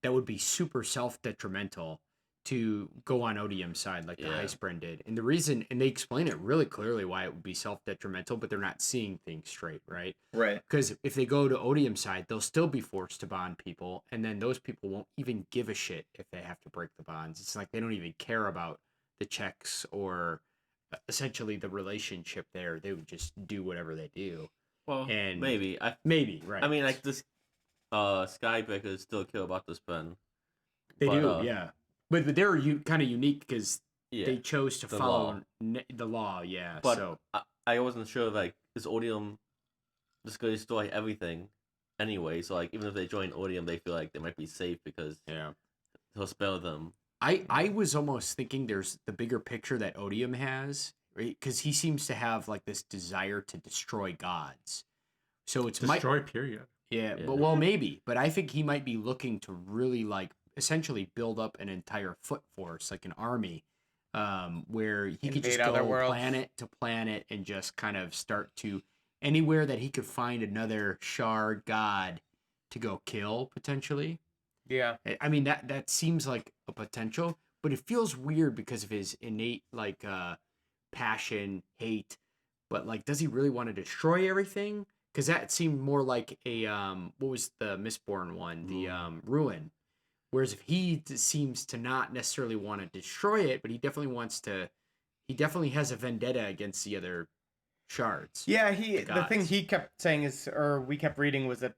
Speaker 1: that would be super self-detrimental to go on Odium's side like the Heistbren did. And the reason, and they explain it really clearly why it would be self-detrimental, but they're not seeing things straight, right?
Speaker 2: Right.
Speaker 1: Because if they go to Odium's side, they'll still be forced to bond people, and then those people won't even give a shit if they have to break the bonds. It's like they don't even care about the checks or essentially the relationship there. They would just do whatever they do.
Speaker 5: Well,
Speaker 1: And
Speaker 5: maybe.
Speaker 1: maybe, right.
Speaker 5: I mean, like, this Skybreakers still care about this pen.
Speaker 1: They
Speaker 5: but,
Speaker 1: do, yeah. But they're kind of unique because they chose to
Speaker 5: the
Speaker 1: follow the law, yeah.
Speaker 5: But
Speaker 1: so
Speaker 5: I wasn't sure, like, is Odium just going to destroy everything anyway? So, like, even if they join Odium, they feel like they might be safe because he'll spell them.
Speaker 1: I was almost thinking there's the bigger picture that Odium has, right? Because he seems to have, like, this desire to destroy gods. So it's
Speaker 3: Destroy, period.
Speaker 1: Yeah, but well, maybe. But I think he might be looking to really, like, essentially build up an entire foot force, like an army, where he could just go planet to planet and just kind of start to anywhere that he could find another shard god to go kill potentially.
Speaker 4: Yeah.
Speaker 1: I mean, that seems like a potential, but it feels weird because of his innate like passion, hate. But like, does he really want to destroy everything? Because that seemed more like a what was the Mistborn one, the Ruin. Whereas if he seems to not necessarily want to destroy it, but he definitely wants to. He definitely has a vendetta against the other shards.
Speaker 4: Yeah, the thing he kept saying is, or we kept reading, was that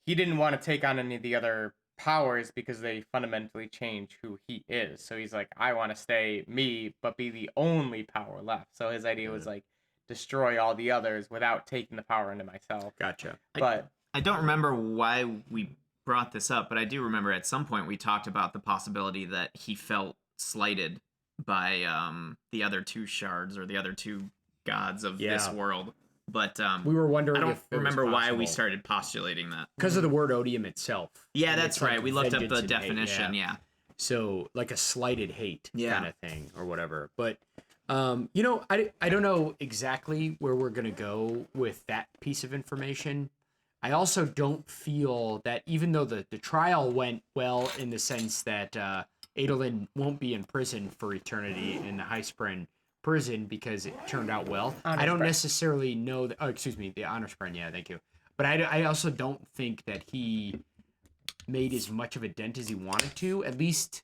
Speaker 4: he didn't want to take on any of the other powers because they fundamentally change who he is. So he's like, I want to stay me, but be the only power left. So his idea was like, destroy all the others without taking the power into myself.
Speaker 1: Gotcha.
Speaker 4: But
Speaker 2: I don't remember why we brought this up, but I do remember at some point we talked about the possibility that he felt slighted by the other two shards or the other two gods of this world. But
Speaker 1: we were wondering.
Speaker 2: I don't remember why we started postulating that.
Speaker 1: Because of the word odium itself.
Speaker 2: Yeah, that's right. We looked up the definition.
Speaker 1: Hate,
Speaker 2: yeah.
Speaker 1: So like a slighted hate kind of thing or whatever. But you know, I don't know exactly where we're gonna go with that piece of information. I also don't feel that even though the trial went well in the sense that Adolin won't be in prison for eternity in the Heistbren prison because it turned out well. I don't necessarily know that. Oh, excuse me, the Honorspren. Yeah, thank you. But I also don't think that he made as much of a dent as he wanted to, at least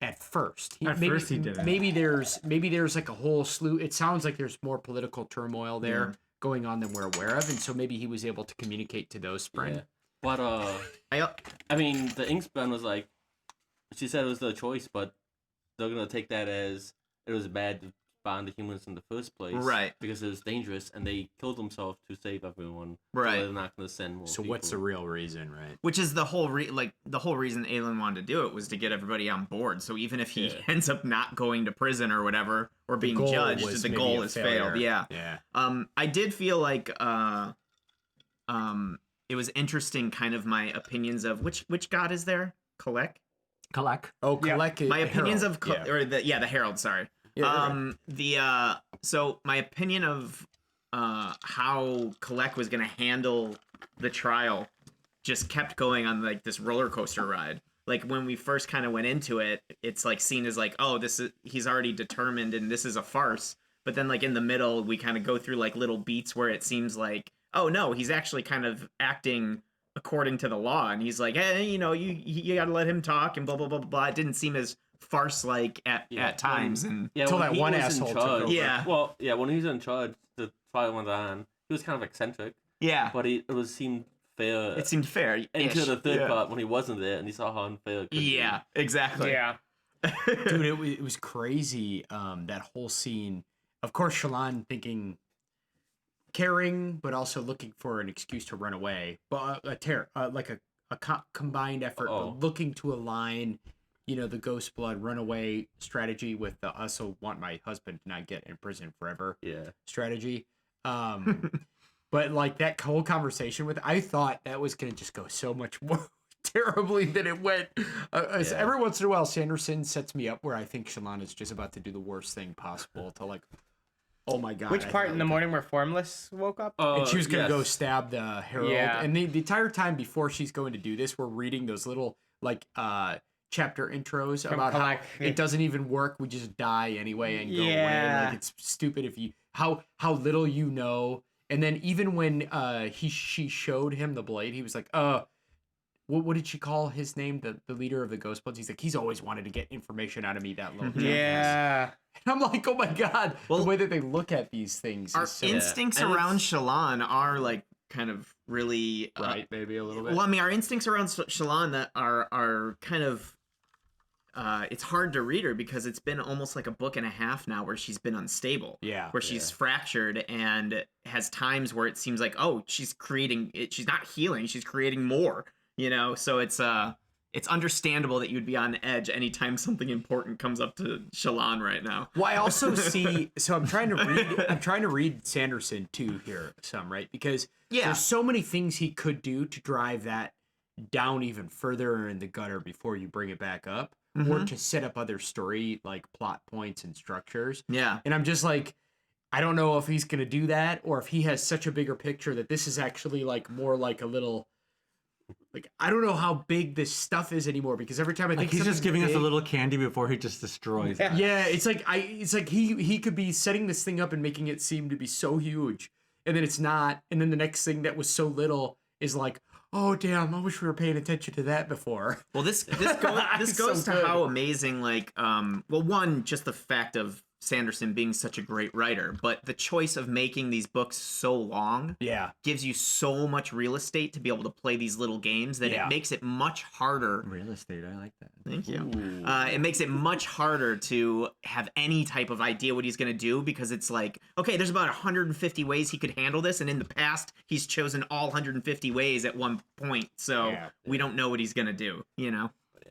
Speaker 1: at first.
Speaker 3: First he didn't.
Speaker 1: Maybe there's like a whole slew. It sounds like there's more political turmoil there going on than we're aware of, and so maybe he was able to communicate to those Spren.
Speaker 5: Yeah. But I mean, the Inkspren was like, she said it was their choice, but they're gonna take that as it was bad to bond the humans in the first place,
Speaker 2: right?
Speaker 5: Because it was dangerous, and they killed themselves to save everyone,
Speaker 2: right?
Speaker 5: So they're not gonna send more.
Speaker 1: So
Speaker 5: people.
Speaker 1: what's the real reason, right?
Speaker 2: Which is the whole reason Adolin wanted to do it was to get everybody on board. So even if he ends up not going to prison or whatever or being judged, the goal has failed. Yeah. I did feel like it was interesting, kind of my opinions of which god is there? Kalak.
Speaker 1: Oh, Kalak.
Speaker 2: My opinions of the Herald. Sorry. So my opinion of how Kalak was going to handle the trial just kept going on like this roller coaster ride. Like when we first kind of went into it, it's like seen as like, oh, he's already determined and this is a farce. But then like in the middle, we kind of go through like little beats where it seems like, oh no, he's actually kind of acting according to the law, and he's like, hey, you know, you got to let him talk and blah blah blah blah. It didn't seem as farce-like at times, and
Speaker 1: until that one asshole took over.
Speaker 5: Well, when he was in charge, the trial went on. He was kind of eccentric. Yeah, but it seemed fair.
Speaker 2: It seemed fair
Speaker 5: until the third part when he wasn't there, and he saw how unfair. It could be.
Speaker 2: Exactly.
Speaker 4: Yeah,
Speaker 1: dude, it was crazy. That whole scene. Of course, Shallan thinking, caring, but also looking for an excuse to run away. But like a combined effort, but looking to align. You know, the ghost blood runaway strategy with the also want my husband to not get in prison forever strategy. But like that whole conversation with, I thought that was going to just go so much more terribly that it went. Every once in a while, Sanderson sets me up where I think Shallan is just about to do the worst thing possible to like, oh my god.
Speaker 4: Which part in the morning where Formless woke up?
Speaker 1: And she was going to go stab the Herald.
Speaker 4: Yeah.
Speaker 1: And the entire time before she's going to do this, we're reading those little like chapter intros
Speaker 4: From
Speaker 1: about
Speaker 4: Kalak.
Speaker 1: how it doesn't even work. We just die anyway and go away. Like it's stupid if you how little you know. And then even when she showed him the blade, he was like, what did she call his name? The leader of the Ghostbloods. He's like, he's always wanted to get information out of me, that little jackass.
Speaker 4: Yeah.
Speaker 1: And I'm like, oh my god, the way that they look at these things.
Speaker 2: Our
Speaker 1: Is so,
Speaker 2: instincts around Shallan are like kind of really
Speaker 1: right, maybe a little bit.
Speaker 2: Well, I mean, our instincts around Shallan that are kind of it's hard to read her because it's been almost like a book and a half now where she's been unstable.
Speaker 1: Yeah.
Speaker 2: Where she's fractured and has times where it seems like, oh, she's creating it. She's not healing. She's creating more, you know? So it's understandable that you'd be on edge anytime something important comes up to Shallan right now.
Speaker 1: Well, I also see, so I'm trying to read Sanderson too here some, right? Because there's so many things he could do to drive that down even further in the gutter before you bring it back up. Or to set up other story like plot points and structures.
Speaker 2: Yeah.
Speaker 1: And I'm just like, I don't know if he's gonna do that or if he has such a bigger picture that this is actually like more like a little like I don't know how big this stuff is anymore because every time I think
Speaker 3: he's just giving us a
Speaker 1: big,
Speaker 3: little candy before he just destroys it.
Speaker 1: Yeah, it's like he could be setting this thing up and making it seem to be so huge, and then it's not, and then the next thing that was so little is like, oh damn, I wish we were paying attention to that before.
Speaker 2: Well, this goes
Speaker 1: So
Speaker 2: to
Speaker 1: good.
Speaker 2: how amazing, like, well, one, just the fact of Sanderson being such a great writer, but the choice of making these books so long gives you so much real estate to be able to play these little games that it makes it much harder.
Speaker 3: Real estate, I like that.
Speaker 2: Thank you. It makes it much harder to have any type of idea what he's going to do because it's like, okay, there's about 150 ways he could handle this, and in the past, he's chosen all 150 ways at one point, so we don't know what he's going to do, you know?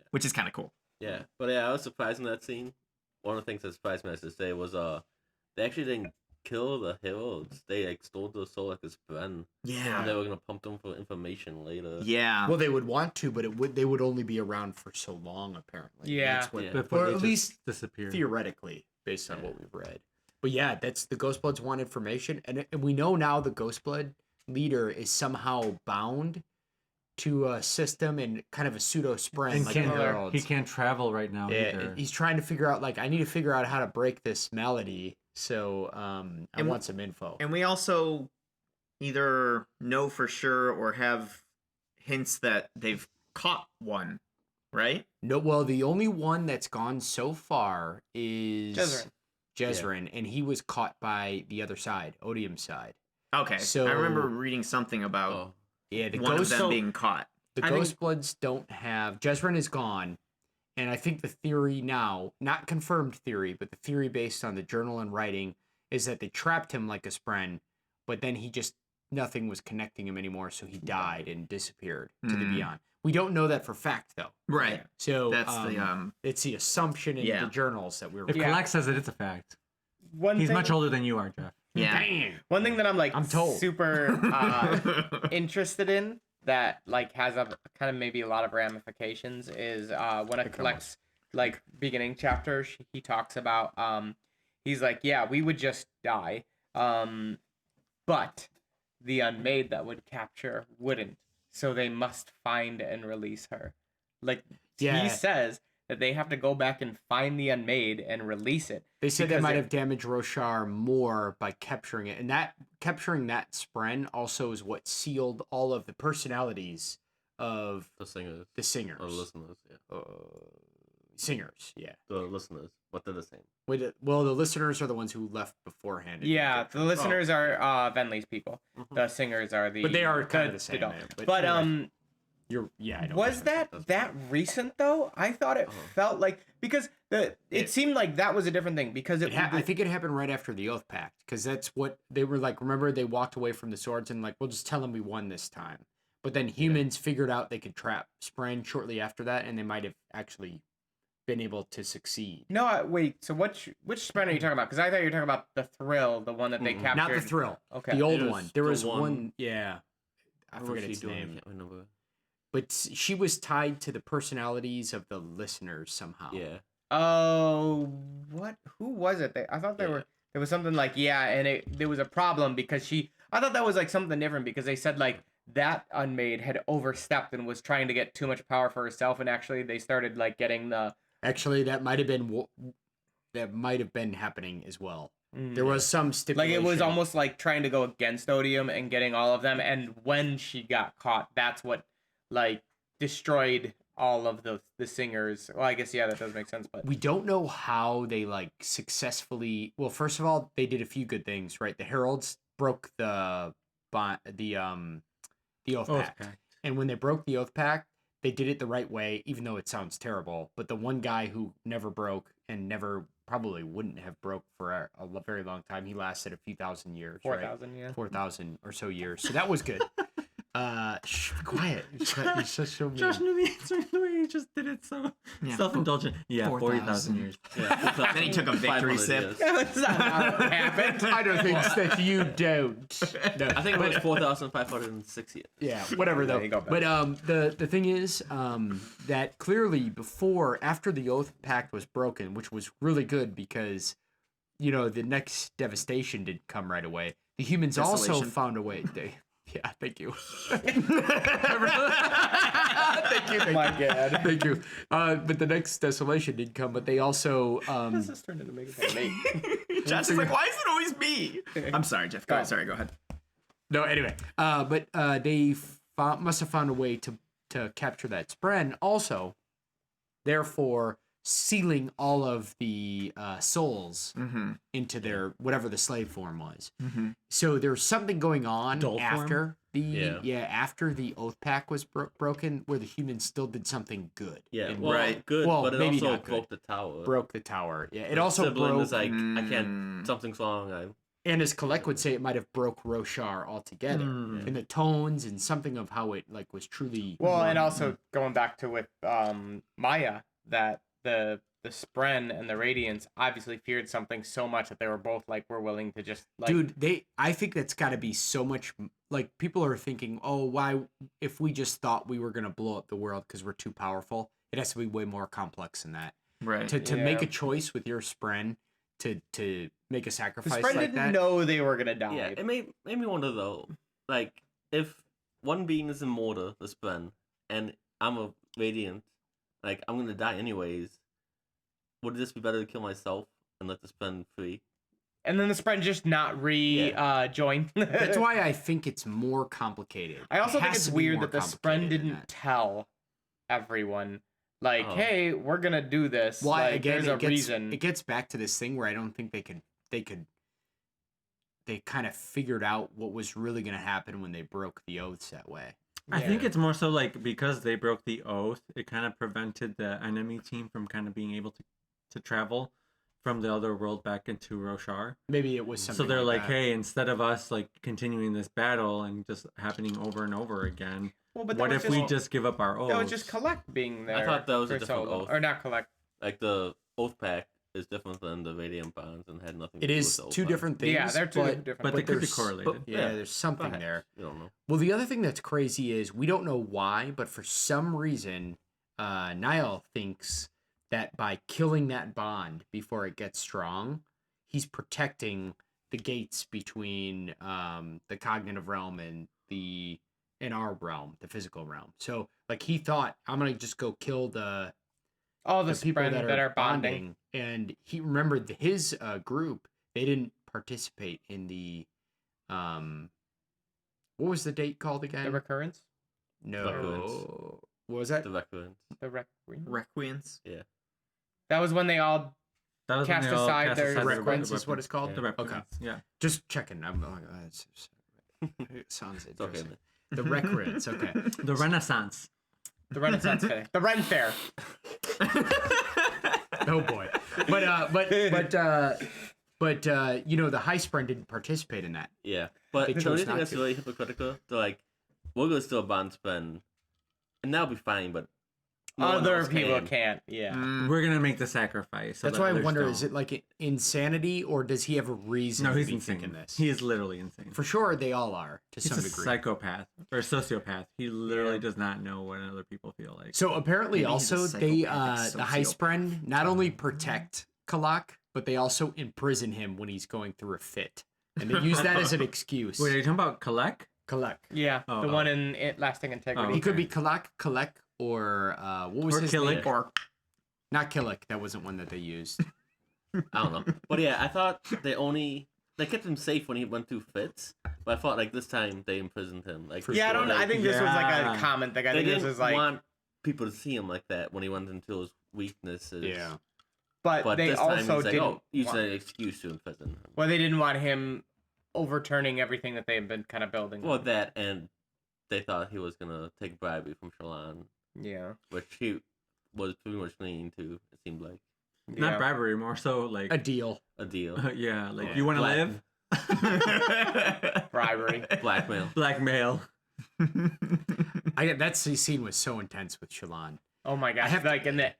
Speaker 2: Which is kind of cool.
Speaker 5: Yeah, but I was surprised in that scene. One of the things that surprised me, as to say, was they actually didn't kill the heralds. They like stole the soul like his friend.
Speaker 2: Yeah.
Speaker 5: And they were gonna pump them for information later.
Speaker 2: Yeah.
Speaker 1: Well, they would want to, but they would only be around for so long, apparently.
Speaker 4: Yeah.
Speaker 1: That's what,
Speaker 3: Before
Speaker 1: or
Speaker 3: they
Speaker 1: at
Speaker 3: just
Speaker 1: least
Speaker 3: disappear.
Speaker 1: theoretically, based on what we've read. But yeah, that's the Ghostbloods want information, and we know now the Ghostblood leader is somehow bound to a system and kind of a pseudo sprint
Speaker 3: And
Speaker 1: like the heralds.
Speaker 3: he can't travel right now either.
Speaker 1: He's trying to figure out, like, I need to figure out how to break this melody, so I want some info.
Speaker 2: And we also either know for sure or have hints that they've caught one, right?
Speaker 1: No, well, the only one that's gone so far is Jezrin, and he was caught by the other side, Odium's side.
Speaker 2: Okay,
Speaker 1: So-
Speaker 2: I remember reading something about
Speaker 1: Yeah, the
Speaker 2: one of them being caught.
Speaker 1: The Ghostbloods don't have... Jezrin is gone, and I think the theory now, not confirmed theory, but the theory based on the journal and writing, is that they trapped him like a spren, but then he just... Nothing was connecting him anymore, so he died and disappeared to the beyond. We don't know that for fact, though.
Speaker 2: Right.
Speaker 1: So
Speaker 2: That's the
Speaker 1: it's the assumption in the journals that we were...
Speaker 3: If Kalak says it, it's a fact. He's
Speaker 4: Thing,
Speaker 3: much older than you are, Jeff.
Speaker 2: Yeah.
Speaker 1: Dang.
Speaker 4: One thing that I'm
Speaker 1: told.
Speaker 4: super interested in that like has a kind of maybe a lot of ramifications is when it collects like beginning chapters, he talks about he's like, yeah, we would just die, but the unmade that would capture wouldn't, so they must find and release her. Like he says that they have to go back and find the unmade and release it.
Speaker 1: They said they might have damaged Roshar more by capturing it, and that capturing that spren also is what sealed all of the personalities of
Speaker 5: The singers.
Speaker 1: the singers.
Speaker 5: Or listeners, yeah.
Speaker 1: Singers, yeah.
Speaker 5: The listeners, but they're the same.
Speaker 1: Well, the listeners are the ones who left beforehand.
Speaker 4: Yeah, the listeners are Venley's people. The singers are the...
Speaker 1: But they are kind of the same.
Speaker 4: adult.
Speaker 1: Man.
Speaker 4: But
Speaker 1: I know.
Speaker 4: was that recent though? I thought it felt like, because it seemed like that was a different thing because
Speaker 1: I think it happened right after the Oath Pact, because that's what they were like. Remember, they walked away from the swords and like, we'll just tell them we won this time. But then humans figured out they could trap Spren shortly after that, and they might have actually been able to succeed.
Speaker 4: No, wait. So which Spren are you talking about? Because I thought you were talking about the Thrill, the one that they captured.
Speaker 1: Not the Thrill.
Speaker 4: Okay.
Speaker 1: The old
Speaker 5: It was
Speaker 1: one. There
Speaker 5: the
Speaker 1: was
Speaker 5: one-
Speaker 1: one. Yeah. I
Speaker 5: What
Speaker 1: forget
Speaker 5: was
Speaker 1: its
Speaker 5: she doing? I
Speaker 1: name.
Speaker 5: can't remember.
Speaker 1: but she was tied to the personalities of the listeners somehow.
Speaker 5: Yeah.
Speaker 4: Oh, what? Who was it? I thought there was something like and there was a problem because I thought that was like something different because they said like that Unmade had overstepped and was trying to get too much power for herself, and actually they started like getting the.
Speaker 1: Actually, that might have been happening as well. There was some stipulation.
Speaker 4: Like it was almost like trying to go against Odium and getting all of them, and when she got caught, that's what like destroyed all of the singers. Well, I guess that does make sense, but
Speaker 1: we don't know how they like successfully. Well, first of all, they did a few good things, right? The heralds broke the oath pact, and when they broke the oath pact, they did it the right way, even though it sounds terrible. But the one guy who never broke and never probably wouldn't have broke for a very long time, he lasted a few thousand years.
Speaker 4: 4,000, yeah.
Speaker 1: 4,000 or so years. So that was good. Shh, be quiet. You're so mean.
Speaker 3: Josh knew the answer the way he just did it so self-indulgent. Yeah, 40,000 years.
Speaker 5: Yeah.
Speaker 2: Then he took a victory
Speaker 5: 500
Speaker 2: sip.
Speaker 5: years.
Speaker 4: That's not how it happened.
Speaker 1: I don't think that you don't. No,
Speaker 5: I think it was 4,506 years.
Speaker 1: yeah, whatever though.
Speaker 4: There you go,
Speaker 1: But the thing is that clearly after the oath pact was broken, which was really good because the next devastation didn't come right away. The humans also
Speaker 2: Desolation.
Speaker 1: found a way. Yeah, thank you. Thank you.
Speaker 4: My God.
Speaker 1: Thank you. But the next desolation did come, but they also
Speaker 4: This has turned into making fun of me.
Speaker 2: Josh is like, why is it always me? I'm sorry, Jeff. Go ahead. Sorry, go ahead.
Speaker 1: no, anyway. But they must have found a way to capture that spren. Also, therefore, sealing all of the souls into their whatever the slave form was. So there's something going on
Speaker 3: Dull
Speaker 1: after
Speaker 3: form?
Speaker 1: after the oath pact was broken, where the humans still did something good.
Speaker 5: Yeah,
Speaker 1: And
Speaker 2: right.
Speaker 5: Good,
Speaker 1: Well,
Speaker 5: but it
Speaker 1: maybe
Speaker 5: also
Speaker 1: not good.
Speaker 5: broke the tower.
Speaker 1: broke the tower. Yeah, it
Speaker 5: The
Speaker 1: also
Speaker 5: sibling
Speaker 1: broke.
Speaker 5: was like, I can't. Something's wrong.
Speaker 1: And as Kalak would say, it might have broke Roshar altogether in the tones and something of how it like was truly.
Speaker 4: Well,
Speaker 1: run.
Speaker 4: and also going back to with Maya, that the Spren and the Radiance obviously feared something so much that they were both like, we're willing to just like.
Speaker 1: Dude, I think that's got to be so much. Like people are thinking, oh, why? If we just thought we were gonna blow up the world because we're too powerful, it has to be way more complex than that.
Speaker 2: Right.
Speaker 1: To make a choice with your Spren to make a
Speaker 4: The
Speaker 1: sacrifice
Speaker 4: Spren
Speaker 1: like
Speaker 4: didn't
Speaker 1: that.
Speaker 4: know they were gonna die.
Speaker 5: Yeah, it made me wonder though, like if one being is immortal, the Spren, and I'm a Radiant, like I'm gonna die anyways. Would it just be better to kill myself and let the Spren free?
Speaker 4: And then the Spren just not join.
Speaker 1: That's why I think it's more complicated.
Speaker 4: I also
Speaker 1: It
Speaker 4: think
Speaker 1: has
Speaker 4: it's
Speaker 1: to be
Speaker 4: weird
Speaker 1: more
Speaker 4: that the
Speaker 1: complicated
Speaker 4: Spren
Speaker 1: than
Speaker 4: didn't
Speaker 1: that.
Speaker 4: tell everyone, like,
Speaker 5: Oh.
Speaker 4: hey, we're gonna do this.
Speaker 1: Well,
Speaker 4: like,
Speaker 1: again,
Speaker 4: there's a reason.
Speaker 1: It gets back to this thing where I don't think they kind of figured out what was really going to happen when they broke the oaths that way.
Speaker 3: I think it's more so like because they broke the oath, it kind of prevented the enemy team from kind of being able to travel from the other world back into Roshar.
Speaker 1: Maybe it was something.
Speaker 3: So they're like,
Speaker 1: that.
Speaker 3: hey, instead of us like continuing this battle and just happening over and over again,
Speaker 4: Well, but
Speaker 3: what
Speaker 4: that was
Speaker 3: if we just give up our oath?
Speaker 4: That was just Kalak being there.
Speaker 5: thought that was a
Speaker 4: for
Speaker 5: different
Speaker 4: so long.
Speaker 5: oath.
Speaker 4: Or not Kalak.
Speaker 5: Like the Oath Pact is different than the Radiant bonds and had nothing.
Speaker 1: It
Speaker 5: to do
Speaker 1: is
Speaker 5: with the Oath
Speaker 1: two
Speaker 5: Pact.
Speaker 1: different things.
Speaker 4: Yeah, they're two
Speaker 1: but,
Speaker 4: different.
Speaker 3: but they could be
Speaker 1: there's-
Speaker 3: correlated.
Speaker 1: Yeah, there's something
Speaker 5: Perhaps.
Speaker 1: there.
Speaker 5: You don't know.
Speaker 1: Well, the other thing that's crazy is we don't know why, but for some reason, Niall thinks that by killing that bond before it gets strong, he's protecting the gates between the cognitive realm and our realm, the physical realm. So, like, he thought, I'm gonna just go kill the people
Speaker 4: Spren
Speaker 1: that are
Speaker 4: bonding.
Speaker 1: and he remembered his group. They didn't participate in the what was the date called again?
Speaker 4: The recurrence?
Speaker 1: No.
Speaker 5: Requirements.
Speaker 1: What was that?
Speaker 5: The Requirements.
Speaker 4: The requiem?
Speaker 2: Requience.
Speaker 4: That was when they all
Speaker 3: That was
Speaker 4: cast
Speaker 3: when they all
Speaker 4: aside
Speaker 3: cast
Speaker 4: their
Speaker 3: aside their
Speaker 1: Requirements
Speaker 3: weapons.
Speaker 1: is what it's called?
Speaker 3: The
Speaker 5: Yeah.
Speaker 3: requirements, yeah.
Speaker 1: Just checking. I'm it sounds
Speaker 5: It's okay,
Speaker 1: interesting.
Speaker 5: man.
Speaker 1: The recurrence, okay.
Speaker 3: The Renaissance.
Speaker 4: the Renaissance Fair. The Ren Fair.
Speaker 1: Oh boy. But you know, the High Spren didn't participate in that.
Speaker 5: Yeah, but
Speaker 1: They
Speaker 5: the
Speaker 1: chose
Speaker 5: only thing
Speaker 1: not
Speaker 5: that's
Speaker 1: to.
Speaker 5: really hypocritical, they're like, we're gonna still bond Spren, and that'll be fine, but no one
Speaker 4: Other
Speaker 5: else
Speaker 4: people
Speaker 5: can.
Speaker 4: can't. Yeah.
Speaker 3: We're gonna make the sacrifice. So
Speaker 1: That's
Speaker 3: that
Speaker 1: why I
Speaker 3: others
Speaker 1: wonder:
Speaker 3: don't.
Speaker 1: is it like insanity, or does he have a reason
Speaker 3: No,
Speaker 1: to
Speaker 3: he's
Speaker 1: be
Speaker 3: insane.
Speaker 1: thinking this?
Speaker 3: He is literally insane.
Speaker 1: For sure, they all are to
Speaker 3: He's
Speaker 1: some
Speaker 3: a
Speaker 1: degree.
Speaker 3: psychopath or sociopath. He literally does not know what other people feel like.
Speaker 1: So apparently,
Speaker 2: Maybe he's a
Speaker 1: also they
Speaker 2: psychopathic
Speaker 1: the Heistbren not only protect Kalak, but they also imprison him when he's going through a fit, and they use that as an excuse.
Speaker 3: Wait, are you talking about Kalak?
Speaker 1: Kalak.
Speaker 4: Yeah.
Speaker 3: Oh,
Speaker 4: the
Speaker 3: oh.
Speaker 4: one in Lasting Integrity.
Speaker 3: Oh,
Speaker 1: He could
Speaker 3: okay.
Speaker 1: be Kalak, or what was
Speaker 3: Or
Speaker 1: his
Speaker 3: Kalak.
Speaker 1: name? Or not Kalak. That wasn't one that they used.
Speaker 5: I don't know. But yeah, I thought they kept him safe when he went through fits. But I thought like this time they imprisoned him. Like
Speaker 1: For
Speaker 4: Yeah, I
Speaker 1: sure.
Speaker 4: don't. I think this was like
Speaker 3: Yeah.
Speaker 4: a common thing. I
Speaker 5: they
Speaker 4: think this
Speaker 5: didn't
Speaker 4: was like,
Speaker 5: want people to see him like that when he went into his weaknesses.
Speaker 1: Yeah.
Speaker 4: but they
Speaker 5: this time
Speaker 4: also
Speaker 5: he's like,
Speaker 4: didn't.
Speaker 5: oh, use
Speaker 4: want,
Speaker 5: an excuse to imprison him.
Speaker 4: well, they didn't want him overturning everything that they've been kind of building.
Speaker 5: Well,
Speaker 4: on.
Speaker 5: that and they thought he was gonna take bribery from Shallan,
Speaker 4: Yeah.
Speaker 5: which he was pretty much leaning to. It seemed like
Speaker 3: Not bribery, more so like
Speaker 1: A deal.
Speaker 5: a deal.
Speaker 3: yeah, like
Speaker 1: Yeah.
Speaker 3: you want to
Speaker 5: Black-
Speaker 3: live?
Speaker 4: Bribery.
Speaker 5: Blackmail.
Speaker 3: Blackmail.
Speaker 1: That scene was so intense with Shallan.
Speaker 4: Oh my gosh!
Speaker 1: have-
Speaker 4: Like in the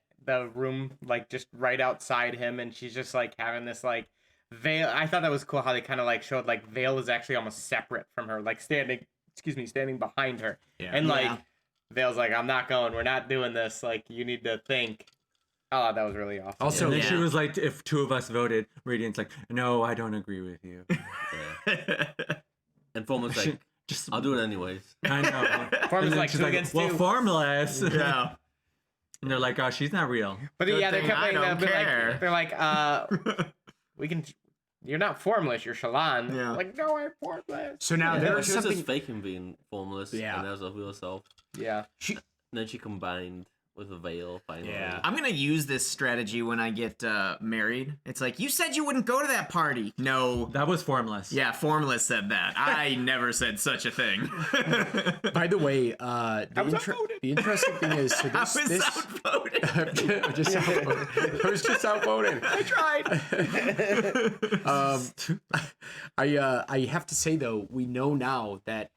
Speaker 4: room, like just right outside him, and she's just like having this like veil. I thought that was cool how they kind of like showed like Veil is actually almost separate from her, like standing behind her,
Speaker 1: Yeah.
Speaker 4: and like
Speaker 2: Yeah.
Speaker 4: Veil's like, I'm not going. We're not doing this. Like you need to think. Oh, that was really awesome.
Speaker 1: Also,
Speaker 3: And then she
Speaker 2: Yeah.
Speaker 3: was like, if two of us voted, Radiant's like, no, I don't agree with you.
Speaker 5: Yeah. And Foreman's like,
Speaker 3: Just
Speaker 5: I'll do it anyways.
Speaker 3: I know.
Speaker 4: Form
Speaker 3: And
Speaker 4: is
Speaker 3: then
Speaker 4: like
Speaker 3: she's
Speaker 4: two against
Speaker 3: well,
Speaker 4: two.
Speaker 3: formless.
Speaker 2: Yeah.
Speaker 3: And they're like, oh, she's not real.
Speaker 4: But
Speaker 2: Good
Speaker 4: yeah, they
Speaker 2: thing
Speaker 4: kept
Speaker 2: I
Speaker 4: making
Speaker 2: don't care.
Speaker 4: they're like, we can. You're not formless. You're Shallan.
Speaker 2: Yeah.
Speaker 4: Like, no, I'm formless.
Speaker 1: So now
Speaker 5: Yeah,
Speaker 1: there
Speaker 5: she
Speaker 1: was
Speaker 5: was
Speaker 1: something.
Speaker 5: just faking being formless.
Speaker 1: Yeah.
Speaker 5: And that was her real self.
Speaker 4: Yeah.
Speaker 1: She,
Speaker 5: And then she combined with a veil finally.
Speaker 1: Yeah.
Speaker 2: I'm gonna use this strategy when I get married. It's like, you said you wouldn't go to that party. No.
Speaker 3: That was formless.
Speaker 2: Yeah, Formless said that. I never said such a thing.
Speaker 1: by the way,
Speaker 4: was outvoted.
Speaker 1: the interesting thing is, so
Speaker 2: I
Speaker 1: this,
Speaker 2: was
Speaker 1: this
Speaker 2: outvoted.
Speaker 1: I'm just outvoted. I was just outvoted.
Speaker 2: I tried.
Speaker 1: I have to say though, we know now that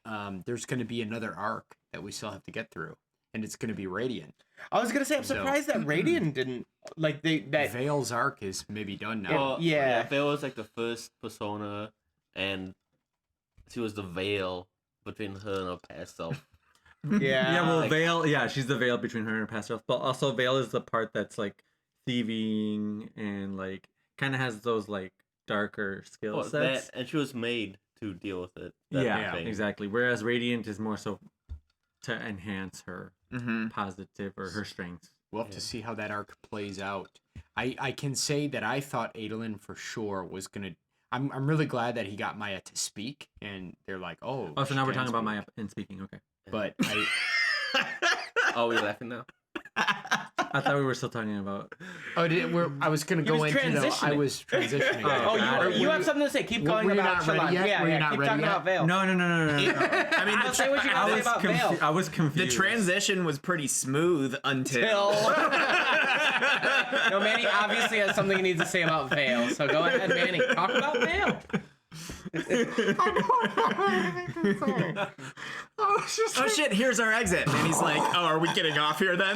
Speaker 1: there's going to be another arc that we still have to get through, and it's going to be Radiant.
Speaker 4: I was gonna say, I'm
Speaker 1: So-
Speaker 4: surprised that Radiant didn't like that.
Speaker 1: Veil's arc is maybe done now.
Speaker 5: Well,
Speaker 4: Yeah.
Speaker 5: Veil was like the first persona, and she was the veil between her and her past self.
Speaker 4: Yeah.
Speaker 3: Yeah, well,
Speaker 5: Like-
Speaker 3: Veil, yeah, she's the Veil between her and her past self. But also, Veil is the part that's like thieving and like kind of has those like darker skill
Speaker 5: Well,
Speaker 3: sets.
Speaker 5: and she was made to deal with it.
Speaker 3: Yeah,
Speaker 5: thing.
Speaker 3: exactly. Whereas Radiant is more so to enhance her
Speaker 2: Mm-hmm.
Speaker 3: positive or her strengths.
Speaker 1: We'll have to see how that arc plays out. I can say that I thought Adolin for sure was gonna. I'm really glad that he got Maya to speak, and they're like, oh.
Speaker 3: Oh, so
Speaker 1: she
Speaker 3: now we're
Speaker 1: can
Speaker 3: talking about
Speaker 1: speak.
Speaker 3: Maya and speaking. Okay.
Speaker 1: But I.
Speaker 5: Oh, we laughing now?
Speaker 3: I thought we were still talking about.
Speaker 1: Oh, I was gonna
Speaker 4: He
Speaker 1: go
Speaker 4: was
Speaker 1: into the. I
Speaker 4: transitioning.
Speaker 1: was transitioning.
Speaker 3: Oh,
Speaker 4: Oh, you have something to say. Keep
Speaker 1: Were
Speaker 4: going
Speaker 1: you
Speaker 4: about
Speaker 1: not ready
Speaker 4: Shallan.
Speaker 1: yet?
Speaker 4: Yeah,
Speaker 1: Were you
Speaker 4: yeah.
Speaker 1: not
Speaker 4: Keep
Speaker 1: ready
Speaker 4: talking
Speaker 1: yet?
Speaker 4: about Veil.
Speaker 3: No.
Speaker 2: I mean,
Speaker 4: I'll say what you gotta say about Veil.
Speaker 3: I was
Speaker 2: the
Speaker 3: confused.
Speaker 2: transition was pretty smooth until.
Speaker 4: No, Manny obviously has something he needs to say about Veil. So go ahead, Manny. Talk about Veil.
Speaker 2: Oh shit, here's our exit. And he's like, oh, are we getting off here then?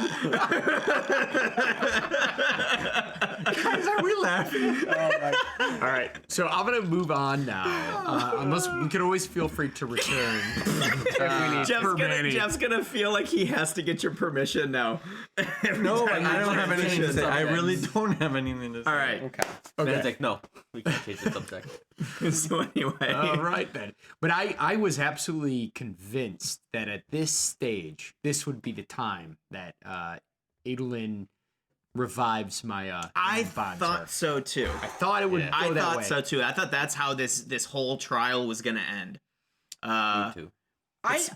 Speaker 3: Guys, are we laughing?
Speaker 1: All right, so I'm gonna move on now. Unless we can always feel free to return.
Speaker 2: Jeff's gonna feel like he has to get your permission now.
Speaker 3: No, I don't have anything to say. I
Speaker 2: Subjects.
Speaker 3: really don't have anything to say.
Speaker 2: All right.
Speaker 4: Okay.
Speaker 5: Ben's like, no, we can't change the subject.
Speaker 2: So anyway,
Speaker 1: All right then. But I was absolutely convinced that at this stage, this would be the time that Adolin revives Maya.
Speaker 2: I
Speaker 1: and bonds
Speaker 2: thought
Speaker 1: her.
Speaker 2: so too.
Speaker 1: I thought it would
Speaker 5: Yeah.
Speaker 1: go
Speaker 2: I
Speaker 1: that
Speaker 2: thought
Speaker 1: way.
Speaker 2: so too. I thought that's how this whole trial was gonna end.
Speaker 5: Me too.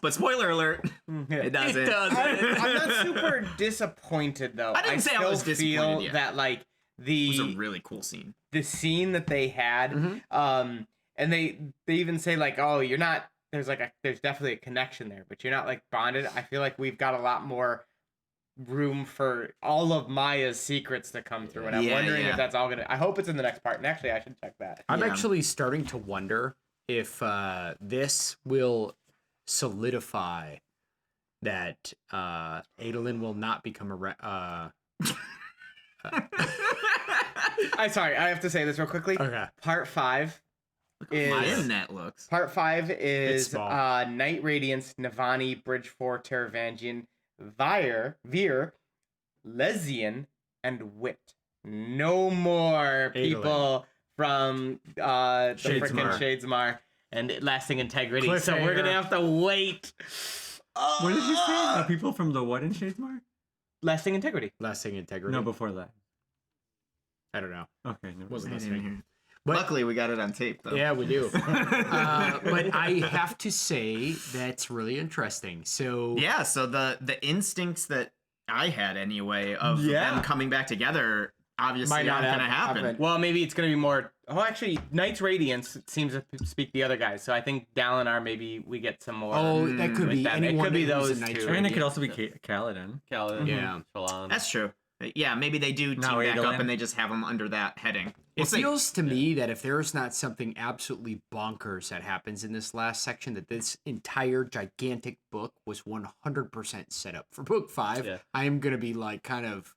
Speaker 2: But spoiler alert, it doesn't.
Speaker 4: I'm not super disappointed though.
Speaker 2: I didn't say I
Speaker 4: still
Speaker 2: was disappointed
Speaker 4: feel
Speaker 2: yet.
Speaker 4: that like
Speaker 2: It was a
Speaker 4: the
Speaker 2: really cool scene.
Speaker 4: scene that they had, and they even say like, oh, you're not. There's definitely a connection there, but you're not like bonded. I feel like we've got a lot more room for all of Maya's secrets to come through, and I'm
Speaker 2: Yeah,
Speaker 4: wondering
Speaker 2: yeah.
Speaker 4: if that's all gonna. I hope it's in the next part, and actually, I should check that.
Speaker 1: I'm
Speaker 2: Yeah.
Speaker 1: actually starting to wonder if this will solidify that Adolin will not become
Speaker 4: I'm sorry, I have to say this real quickly.
Speaker 1: Okay.
Speaker 4: Part 5
Speaker 2: My
Speaker 4: is
Speaker 2: internet looks.
Speaker 4: Part 5 is
Speaker 1: small.
Speaker 4: Night Radiance, Navani, Bridge 4, Taravangian, Veer, Lezian, and Wit. No more people from the freaking Shadesmar and Lasting Integrity. So we're gonna have to wait.
Speaker 3: What did you say? People from the what in Shadesmar?
Speaker 4: Lasting Integrity.
Speaker 1: Lasting Integrity.
Speaker 3: No, before that.
Speaker 1: I don't know.
Speaker 3: Okay, no.
Speaker 1: Wasn't
Speaker 2: I didn't
Speaker 1: listening.
Speaker 2: hear.
Speaker 1: But-
Speaker 2: Luckily, we got it on tape, though.
Speaker 1: Yeah, we do. But I have to say that's really interesting. So
Speaker 2: Yeah, so the instincts that I had anyway of
Speaker 4: Yeah.
Speaker 2: them coming back together obviously
Speaker 4: Might not
Speaker 2: aren't going to happen.
Speaker 4: Well, maybe it's gonna be more. Oh, actually, Night's Radiance seems to speak the other guys. So I think Dalinar, maybe we get some more.
Speaker 1: Oh, that could
Speaker 4: with
Speaker 1: be
Speaker 4: them. It
Speaker 1: anyone
Speaker 4: could be
Speaker 1: who's
Speaker 4: those
Speaker 1: a Knights
Speaker 4: two.
Speaker 3: And it
Speaker 1: Radiant.
Speaker 3: could also be Kaladin.
Speaker 5: Kaladin,
Speaker 1: Yeah.
Speaker 5: Shallan.
Speaker 2: That's true. Yeah, maybe they do team
Speaker 3: Now
Speaker 2: back up
Speaker 3: Adolin.
Speaker 2: and they just have them under that heading. We'll
Speaker 1: It
Speaker 2: see.
Speaker 1: feels to me that if there's not something absolutely bonkers that happens in this last section, that this entire gigantic book was 100% set up for book 5.
Speaker 5: Yeah.
Speaker 1: I am going to be like kind of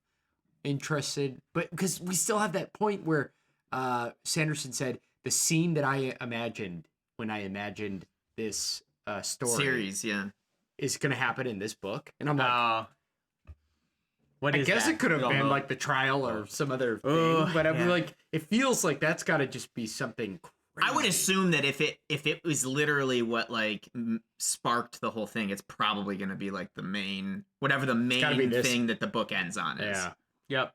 Speaker 1: interested, but because we still have that point where Sanderson said the scene that I imagined when I imagined this story
Speaker 2: Series, yeah.
Speaker 1: is going to happen in this book. And I'm like,
Speaker 4: What
Speaker 1: I
Speaker 4: is
Speaker 1: guess
Speaker 4: that?
Speaker 1: it could have
Speaker 5: We don't
Speaker 1: been
Speaker 5: know.
Speaker 1: like the trial or some other thing,
Speaker 4: Ugh,
Speaker 1: but I'm
Speaker 2: yeah.
Speaker 1: like, it feels like that's got to just be something crazy.
Speaker 2: I would assume that if it was literally what like sparked the whole thing, it's probably going to be like the main, whatever the
Speaker 1: gotta be
Speaker 2: main
Speaker 1: this.
Speaker 2: thing that the book ends on is.
Speaker 1: Yeah.
Speaker 4: Yep.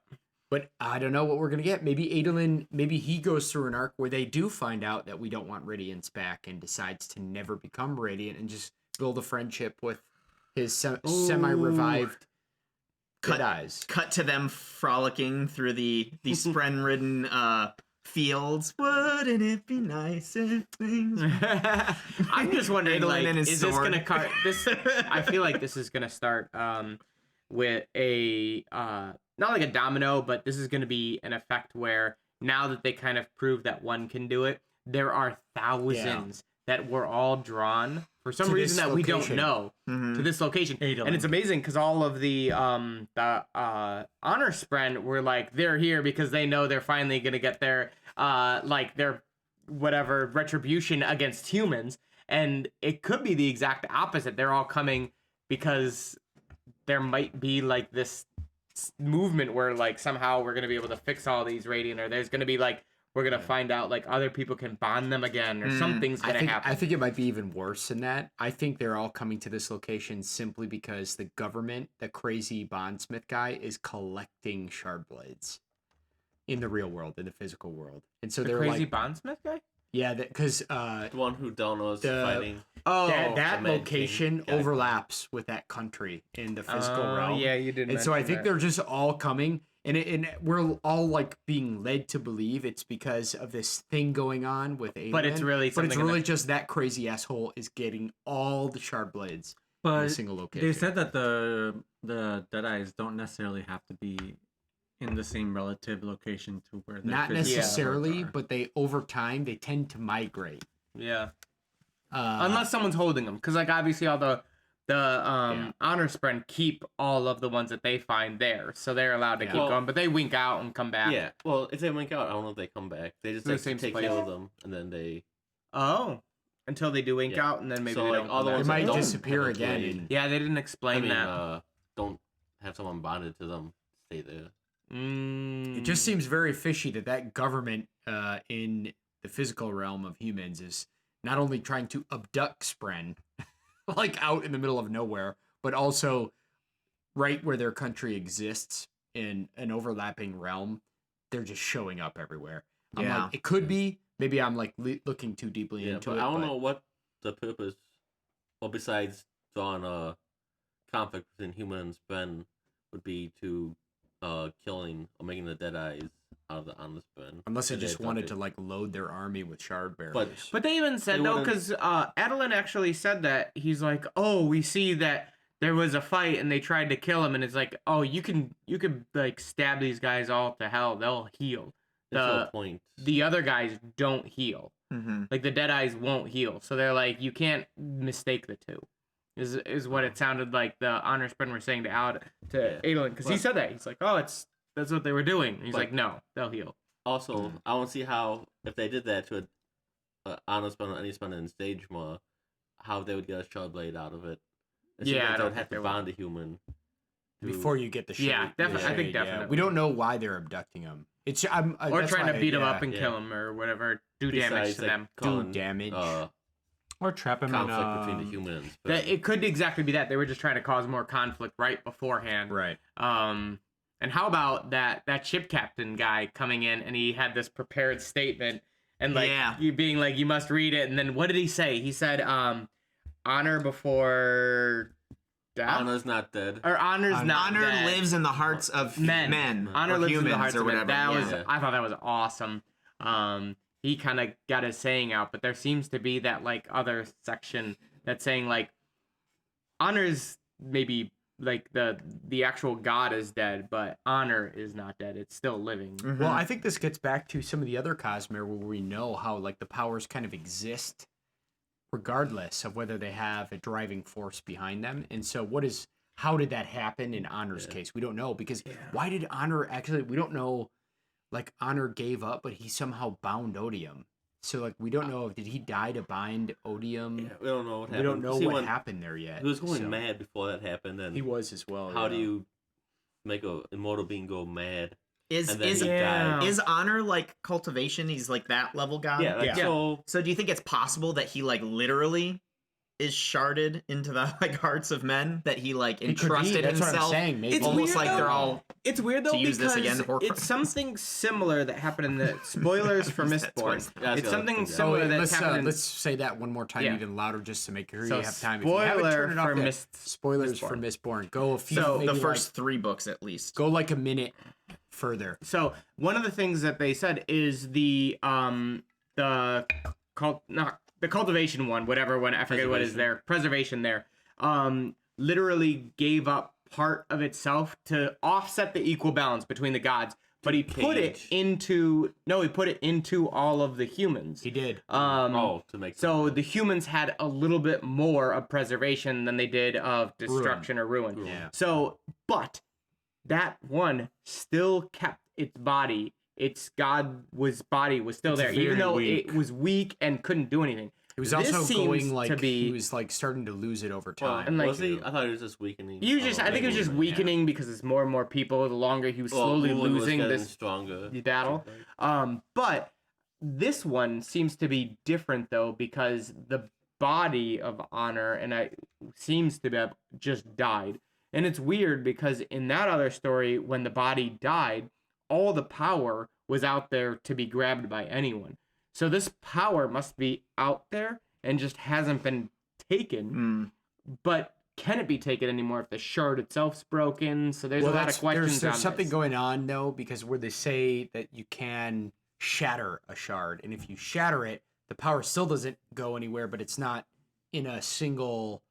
Speaker 1: But I don't know what we're going to get. Maybe Adolin, maybe he goes through an arc where they do find out that we don't want Radiance back and decides to never become Radiant and just build a friendship with his semi-revived Deadeyes.
Speaker 2: Cut to them frolicking through the spren-ridden fields. Wouldn't it be nice if things...
Speaker 4: I'm just wondering,
Speaker 2: Adolin
Speaker 4: like,
Speaker 2: and his
Speaker 4: is this
Speaker 2: sword.
Speaker 4: gonna cut this? I feel like this is gonna start with a not like a domino, but this is gonna be an effect where now that they kind of prove that one can do it, there are thousands that were all drawn for some
Speaker 1: To
Speaker 4: reason
Speaker 1: this
Speaker 4: that we don't
Speaker 1: location.
Speaker 4: know
Speaker 2: Mhm.
Speaker 4: to this location.
Speaker 3: Adolin.
Speaker 4: And it's amazing because all of the honor spren were like, they're here because they know they're finally gonna get their like their whatever retribution against humans. And it could be the exact opposite. They're all coming because there might be like this movement where like somehow we're gonna be able to fix all these Radiant, or there's gonna be like we're gonna find out like other people can bond them again, or something's gonna happen.
Speaker 1: I think it might be even worse than that. I think they're all coming to this location simply because the government, the crazy bondsmith guy, is collecting shard blades in the real world, in the physical world. And so
Speaker 4: the
Speaker 1: they're
Speaker 4: crazy
Speaker 1: like,
Speaker 4: bondsmith guy.
Speaker 1: yeah, because
Speaker 5: The one who Delno's
Speaker 1: The-
Speaker 5: fighting.
Speaker 4: Oh,
Speaker 1: that
Speaker 5: the Mad
Speaker 1: location
Speaker 5: King guy.
Speaker 1: overlaps with that country in the physical realm.
Speaker 4: Yeah, you did.
Speaker 1: And so I
Speaker 4: mention
Speaker 1: think
Speaker 4: that.
Speaker 1: they're just all coming, and we're all like being led to believe it's because of this thing going on with Adolin.
Speaker 4: But it's really
Speaker 1: but it's
Speaker 4: something in
Speaker 1: really just that crazy asshole is getting all the shard blades in
Speaker 3: But
Speaker 1: a single location.
Speaker 3: they said that the Deadeyes don't necessarily have to be in the same relative location to where they're
Speaker 1: not
Speaker 3: physically
Speaker 1: necessarily,
Speaker 3: are.
Speaker 1: but they over time they tend to migrate.
Speaker 4: Yeah.
Speaker 1: Uh,
Speaker 4: Unless someone's holding them, because like obviously all the honor spren keep all of the ones that they find there, so they're allowed to
Speaker 1: Yeah.
Speaker 4: keep
Speaker 5: Well-
Speaker 4: going, but they wink out and come back.
Speaker 5: Yeah, well, if they wink out, I don't know if they come back. They just
Speaker 4: The
Speaker 5: like,
Speaker 4: same
Speaker 5: take
Speaker 4: place.
Speaker 5: care of them, and then they...
Speaker 4: Oh, until they do wink
Speaker 5: Yeah.
Speaker 4: out, and then maybe
Speaker 5: So,
Speaker 4: they
Speaker 5: like,
Speaker 4: don't.
Speaker 5: all
Speaker 4: come
Speaker 5: the
Speaker 1: it
Speaker 4: back.
Speaker 5: ones
Speaker 1: might
Speaker 5: don't
Speaker 1: disappear
Speaker 5: have a
Speaker 1: again.
Speaker 5: blade.
Speaker 1: And,
Speaker 4: Yeah, they didn't explain that.
Speaker 5: don't have someone bonded to them. Stay there.
Speaker 1: it just seems very fishy that government in the physical realm of humans is not only trying to abduct Spren, like out in the middle of nowhere, but also right where their country exists in an overlapping realm, they're just showing up everywhere. I'm
Speaker 2: Yeah.
Speaker 1: like, it could be. Maybe I'm like looking too deeply
Speaker 5: Yeah,
Speaker 1: into
Speaker 5: but
Speaker 1: it.
Speaker 5: I don't
Speaker 1: but
Speaker 5: know what the purpose, well, besides drawing a conflict between humans, Ben would be to killing or making the Deadeyes out of the honest Ben.
Speaker 1: Unless they
Speaker 5: And
Speaker 1: just
Speaker 5: they
Speaker 1: wanted
Speaker 5: took
Speaker 1: to
Speaker 5: it.
Speaker 1: like load their army with shard bearers.
Speaker 4: But they even said
Speaker 5: They
Speaker 4: though,
Speaker 5: wouldn't-
Speaker 4: because Adolin actually said that he's like, oh, we see that there was a fight and they tried to kill him, and it's like, oh, you can like stab these guys all to hell, they'll heal.
Speaker 5: There's no
Speaker 4: The
Speaker 5: point.
Speaker 4: the other guys don't heal.
Speaker 2: Mm-hmm.
Speaker 4: Like the Deadeyes won't heal, so they're like, you can't mistake the two. is what it sounded like the honor spin were saying to Adolin, because he said that. He's like, oh, that's what they were doing. And he's like, no, they'll heal.
Speaker 5: Also, I want to see how, if they did that to a honor spin or any spin in Stage more, how they would get a shard blade out of it. It seems like they would have to bond a human
Speaker 1: before you get the shade.
Speaker 4: Yeah, definitely. I think definitely.
Speaker 1: We don't know why they're abducting him. It's
Speaker 4: or trying to beat him up and kill him or whatever. Do damage to them.
Speaker 1: Do damage.
Speaker 3: Or trap him
Speaker 5: conflict
Speaker 3: in
Speaker 5: between the humans.
Speaker 4: It could exactly be that. They were just trying to cause more conflict right beforehand.
Speaker 1: Right.
Speaker 4: And how about that ship captain guy coming in and he had this prepared statement and like you being like, you must read it. And then what did he say? He said, honor before death?
Speaker 5: Honor's not dead.
Speaker 4: Or honor's not
Speaker 2: honor
Speaker 4: dead.
Speaker 2: lives in the hearts of men.
Speaker 4: Honor lives in the hearts
Speaker 2: or
Speaker 4: of men.
Speaker 2: whatever.
Speaker 4: I thought that was awesome. He kind of got his saying out, but there seems to be that like other section that's saying like honor's maybe like the actual god is dead, but honor is not dead. It's still living.
Speaker 1: Mm-hmm. Well, I think this gets back to some of the other Cosmere where we know how like the powers kind of exist regardless of whether they have a driving force behind them. And so how did that happen in Honor's case? We don't know, because why did Honor actually, we don't know, like Honor gave up, but he somehow bound Odium. So like we don't know if did he die to bind Odium.
Speaker 5: Yeah, we don't know what happened.
Speaker 1: We don't know what happened there yet.
Speaker 5: He was going mad before that happened, and
Speaker 1: he was as well.
Speaker 5: How do you make a immortal being go mad?
Speaker 2: Is Honor like cultivation? He's like that level god.
Speaker 5: Yeah.
Speaker 2: So do you think it's possible that he like literally is sharded into the like hearts of men, that he like entrusted
Speaker 1: That's
Speaker 2: himself?
Speaker 1: What I'm saying. Maybe.
Speaker 2: It's almost like they're all.
Speaker 4: It's weird though, because it's something similar that happened in the spoilers for Mistborn. It's something similar that happened.
Speaker 1: Let's say that one more time, even louder, just to make sure you have time.
Speaker 4: Spoilers
Speaker 1: for Mistborn. Go a few.
Speaker 2: So the first 3 books at least.
Speaker 1: Go like a minute further.
Speaker 4: So one of the things that they said is the cultivation one, whatever one, I forget what is there, preservation there, literally gave up part of itself to offset the equal balance between the gods, but he put it into all of the humans.
Speaker 1: He did.
Speaker 5: To make
Speaker 4: so the humans had a little bit more of preservation than they did of destruction or ruin.
Speaker 1: Yeah.
Speaker 4: So, but that one still kept its body. Its body was still there, even though it was weak and couldn't do anything.
Speaker 1: It was also going like he was like starting to lose it over time.
Speaker 4: And, like,
Speaker 5: was he? I thought it was just weakening.
Speaker 4: I think it was just weakening because it's more and more people. The longer he was slowly losing this battle. But this one seems to be different though, because the body of Honor seems to have just died. And it's weird because in that other story, when the body died, all the power was out there to be grabbed by anyone. So this power must be out there and just hasn't been taken. But can it be taken anymore if the shard itself's broken? So there's a lot of questions.
Speaker 1: There's something going on though, because where they say that you can shatter a shard, and if you shatter it, the power still doesn't go anywhere, but it's not in a single.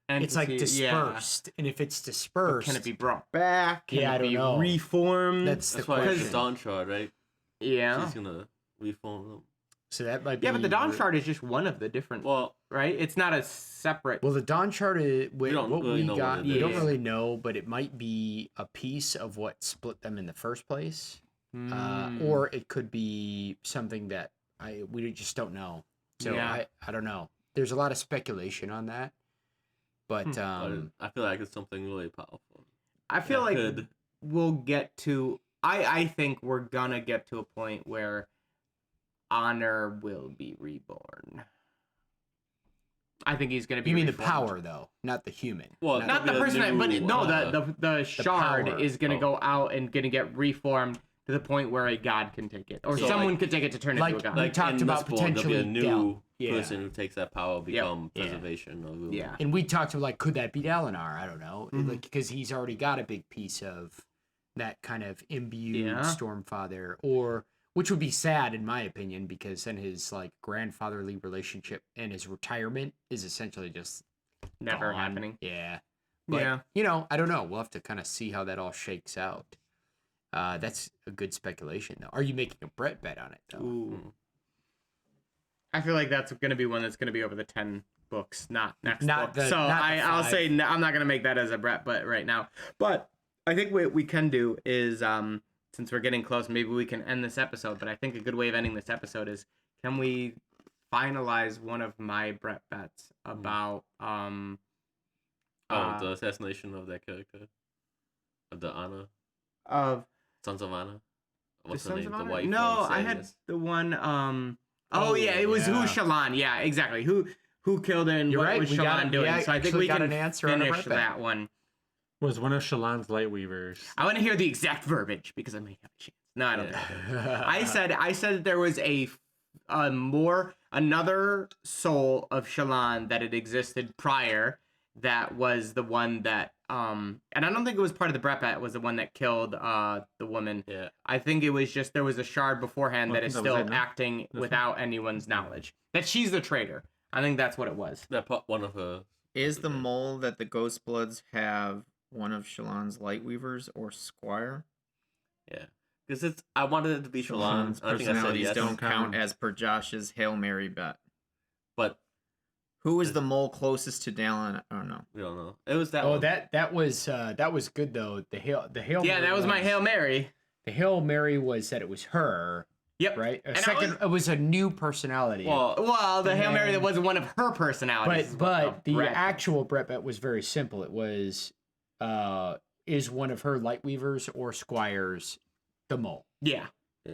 Speaker 1: It's like dispersed, and if it's dispersed,
Speaker 4: but can it be brought back? Can it be reformed?
Speaker 5: That's why it's the Dawn Shard, right?
Speaker 4: Yeah,
Speaker 5: she's gonna reform them.
Speaker 1: So that might be.
Speaker 4: Yeah, but the Dawn Shard is just one of the different. Right? It's not a separate.
Speaker 1: Well, the Dawn Shard is we don't really know, but it might be a piece of what split them in the first place, or it could be something that we just don't know. So I don't know. There's a lot of speculation on that. But
Speaker 5: I feel like it's something really powerful.
Speaker 4: I feel like we'll get to. I think we're gonna get to a point where Honor will be reborn. I think he's gonna be.
Speaker 1: You mean reformed. The power though, not the human.
Speaker 5: Well,
Speaker 4: not the person, but the shard is gonna go out and gonna get reformed to the point where a god can take it, or someone could take it to turn it into a god.
Speaker 1: We talked about potentially
Speaker 5: a new person who takes that power become preservation.
Speaker 1: And we talked about could that be Dalinar? I don't know, because he's already got a big piece of that kind of imbued Stormfather, or which would be sad in my opinion, because then his grandfatherly relationship and his retirement is essentially just
Speaker 4: never happening.
Speaker 1: Yeah, but I don't know. We'll have to kind of see how that all shakes out. That's a good speculation, though. Are you making a Brett bet on it, though?
Speaker 4: Ooh. I feel like that's going to be one that's going to be over the 10 books, not next
Speaker 1: Not
Speaker 4: book.
Speaker 1: the-
Speaker 4: So
Speaker 1: not the
Speaker 4: I'll
Speaker 1: five.
Speaker 4: say I'm not gonna make that as a Brett, but right now. But I think what we can do is since we're getting close, maybe we can end this episode. But I think a good way of ending this episode is, can we finalize one of my Brett bets about
Speaker 5: the assassination of that character, of the Anna,
Speaker 4: of
Speaker 5: Sons of Anna. What's
Speaker 4: the
Speaker 5: her
Speaker 4: Sons
Speaker 5: name?
Speaker 4: of
Speaker 5: The
Speaker 4: Honor?
Speaker 5: wife.
Speaker 4: No,
Speaker 5: of
Speaker 4: I had
Speaker 5: Sadeas.
Speaker 4: the one.
Speaker 1: Oh,
Speaker 4: Yeah, it was
Speaker 1: yeah.
Speaker 4: who Shallan. Yeah, exactly. Who killed her and
Speaker 1: You're
Speaker 4: what
Speaker 1: right,
Speaker 4: was
Speaker 1: we got
Speaker 4: Shallan
Speaker 1: it.
Speaker 4: doing?
Speaker 1: Yeah,
Speaker 4: So I think
Speaker 1: actually
Speaker 4: we
Speaker 1: got
Speaker 4: can
Speaker 1: an answer on a
Speaker 4: finish
Speaker 1: Brett bet.
Speaker 4: that one.
Speaker 3: Was one of Shallan's light weavers.
Speaker 4: I want to hear the exact verbiage because I may have a chance. No, I don't.
Speaker 5: Yeah.
Speaker 4: think I said there was another soul of Shallan that had existed prior. That was the one that and I don't think it was part of the Brett bet. Was the one that killed the woman.
Speaker 5: Yeah.
Speaker 4: I think it was just there was a shard beforehand that is
Speaker 3: That was
Speaker 4: still
Speaker 3: it, no?
Speaker 4: acting without anyone's knowledge. That she's the traitor. I think that's what it was.
Speaker 5: One of her.
Speaker 2: Is the mole that the Ghostbloods have one of Shallan's Lightweavers or Squire?
Speaker 5: Yeah. Because I wanted it to be Shallan.
Speaker 3: Shallan's
Speaker 5: I think I said
Speaker 2: Personalities
Speaker 5: yes.
Speaker 2: don't count
Speaker 3: count.
Speaker 2: as per Josh's Hail Mary bet.
Speaker 5: But
Speaker 2: Who is the mole closest to Dallin? I don't know.
Speaker 5: we don't know. It was that
Speaker 1: Oh,
Speaker 5: one.
Speaker 1: that was good though. The Hail
Speaker 4: Yeah, that was my Hail Mary.
Speaker 1: The Hail Mary was that it was her,
Speaker 4: Yep.
Speaker 1: right?
Speaker 4: And I
Speaker 1: Second, it was a new personality.
Speaker 4: Well, the Hail Mary that
Speaker 1: And-
Speaker 4: wasn't one of her personalities.
Speaker 1: but the
Speaker 4: Brett.
Speaker 1: actual Brett bet was very simple. It was is one of her light weavers or squires the mole?
Speaker 4: Yeah.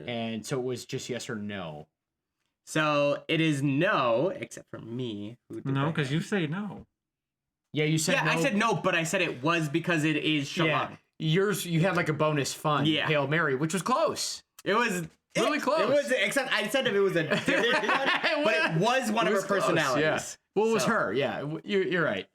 Speaker 1: And so it was just yes or no.
Speaker 4: So it is no, except for me. Who did
Speaker 3: No,
Speaker 4: that.
Speaker 3: because you say no.
Speaker 1: Yeah, you said
Speaker 4: Yeah,
Speaker 1: no.
Speaker 4: I said no, but I said it was because it is Shallan.
Speaker 1: Yeah. Yours, you had like a bonus fun.
Speaker 4: Yeah.
Speaker 1: Hail Mary, which was close.
Speaker 4: It was
Speaker 1: Really close.
Speaker 4: It was, except I said if it was a different one, but it was one of her
Speaker 1: close,
Speaker 4: personalities.
Speaker 1: Yeah. Well, it was
Speaker 4: So-
Speaker 1: her. Yeah, you're right.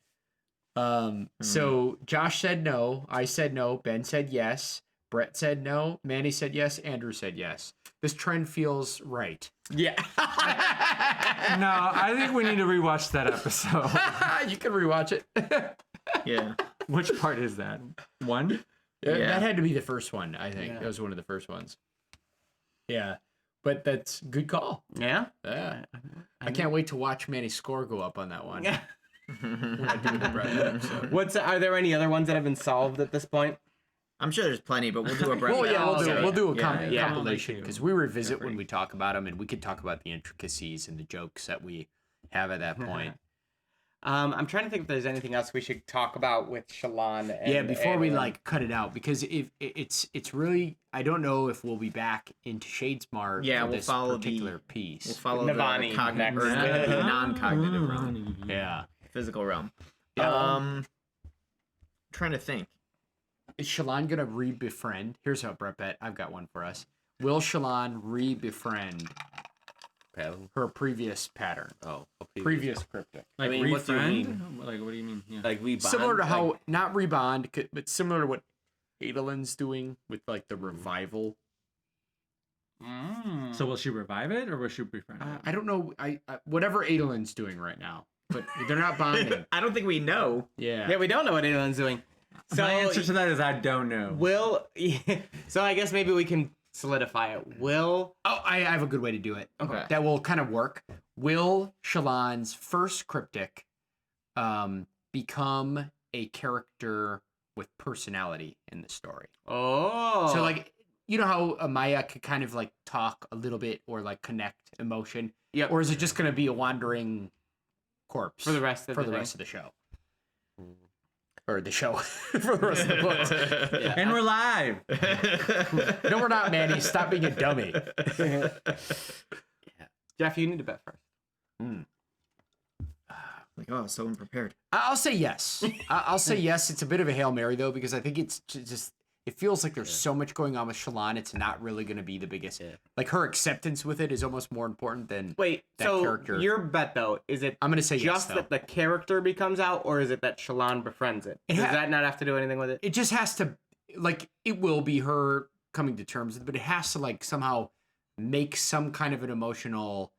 Speaker 1: So Josh said no. I said no. Ben said yes. Brett said no. Manny said yes. Andrew said yes. This trend feels right.
Speaker 4: Yeah.
Speaker 3: No, I think we need to rewatch that episode.
Speaker 1: You can rewatch it.
Speaker 2: Yeah.
Speaker 3: Which part is that? One?
Speaker 2: Yeah.
Speaker 1: That had to be the first one, I think.
Speaker 4: Yeah.
Speaker 1: That was one of the first ones. Yeah. But that's good call.
Speaker 4: Yeah.
Speaker 1: Yeah. I can't wait to watch Manny's score go up on that one.
Speaker 4: Yeah.
Speaker 1: When I do the Brett episode.
Speaker 4: Are there any other ones that have been solved at this point?
Speaker 2: I'm sure there's plenty, but we'll do a Brett
Speaker 1: Well,
Speaker 2: bet.
Speaker 1: yeah, we'll do a
Speaker 2: Yeah.
Speaker 1: compilation because we revisit when
Speaker 2: Definitely.
Speaker 1: we talk about them, and we could talk about the intricacies and the jokes that we have at that point.
Speaker 4: I'm trying to think if there's anything else we should talk about with Shallan. And
Speaker 1: Yeah, before we
Speaker 4: Adolin.
Speaker 1: like cut it out, because if it's really, I don't know if we'll be back into Shadesmart.
Speaker 2: Yeah,
Speaker 1: for
Speaker 2: we'll
Speaker 1: this
Speaker 2: follow the-
Speaker 1: particular piece.
Speaker 2: We'll follow
Speaker 4: Navani
Speaker 2: the cognitive
Speaker 4: next.
Speaker 2: or the non-cognitive realm,
Speaker 1: Yeah,
Speaker 2: physical realm.
Speaker 1: Yeah.
Speaker 2: Trying to think.
Speaker 1: is Shallan gonna re-befriend? Here's how Brett bet. I've got one for us. Will Shallan re-befriend
Speaker 5: Pattern.
Speaker 1: her previous pattern?
Speaker 5: Oh, a
Speaker 1: Previous cryptic.
Speaker 3: Like
Speaker 5: mean, what do you
Speaker 3: refriend? Like, what do you mean? Yeah.
Speaker 5: Like we bond,
Speaker 1: Similar to how
Speaker 5: like,
Speaker 1: not rebond, but similar to what Adolin's doing with like the revival.
Speaker 3: So will she revive it or will she befriend it?
Speaker 1: I don't know. I whatever Adolin's doing right now, but they're not bonding.
Speaker 2: I don't think we know.
Speaker 1: Yeah.
Speaker 4: Yeah, we don't know what Adolin's doing. So
Speaker 3: My answer to that is I don't know.
Speaker 4: so I guess maybe we can solidify it. Will
Speaker 1: Oh, I have a good way to do it.
Speaker 4: Okay.
Speaker 1: That will kind of work. Will Shallan's first cryptic become a character with personality in the story?
Speaker 4: Oh.
Speaker 1: So like, you know how Maya could kind of like talk a little bit or like connect emotion?
Speaker 4: Yep.
Speaker 1: Or is it just going to be a wandering corpse
Speaker 4: for the rest of
Speaker 1: for
Speaker 4: the
Speaker 1: the
Speaker 4: thing.
Speaker 1: rest of the show? Or the show for the rest of the books.
Speaker 5: Yeah,
Speaker 3: And we're live.
Speaker 1: No, we're not, Manny. Stop being a dummy.
Speaker 4: Jeff, you need to bet first.
Speaker 2: Like, oh, so unprepared.
Speaker 1: I'll say yes. I'll say yes. It's a bit of a Hail Mary, though, because I think it's just, it feels like there's so much going on with Shallan. It's not really going to be the biggest.
Speaker 5: Yeah.
Speaker 1: Like, her acceptance with it is almost more important than.
Speaker 4: Wait,
Speaker 1: That
Speaker 4: so
Speaker 1: character.
Speaker 4: your bet though, is it
Speaker 1: I'm going to say yes,
Speaker 4: just
Speaker 1: though.
Speaker 4: that the character becomes out, or is it that Shallan befriends it?
Speaker 1: It
Speaker 4: Does
Speaker 1: ha-
Speaker 4: that not have to do anything with it?
Speaker 1: It just has to, like, it will be her coming to terms with it, but it has to, like, somehow make some kind of an emotional.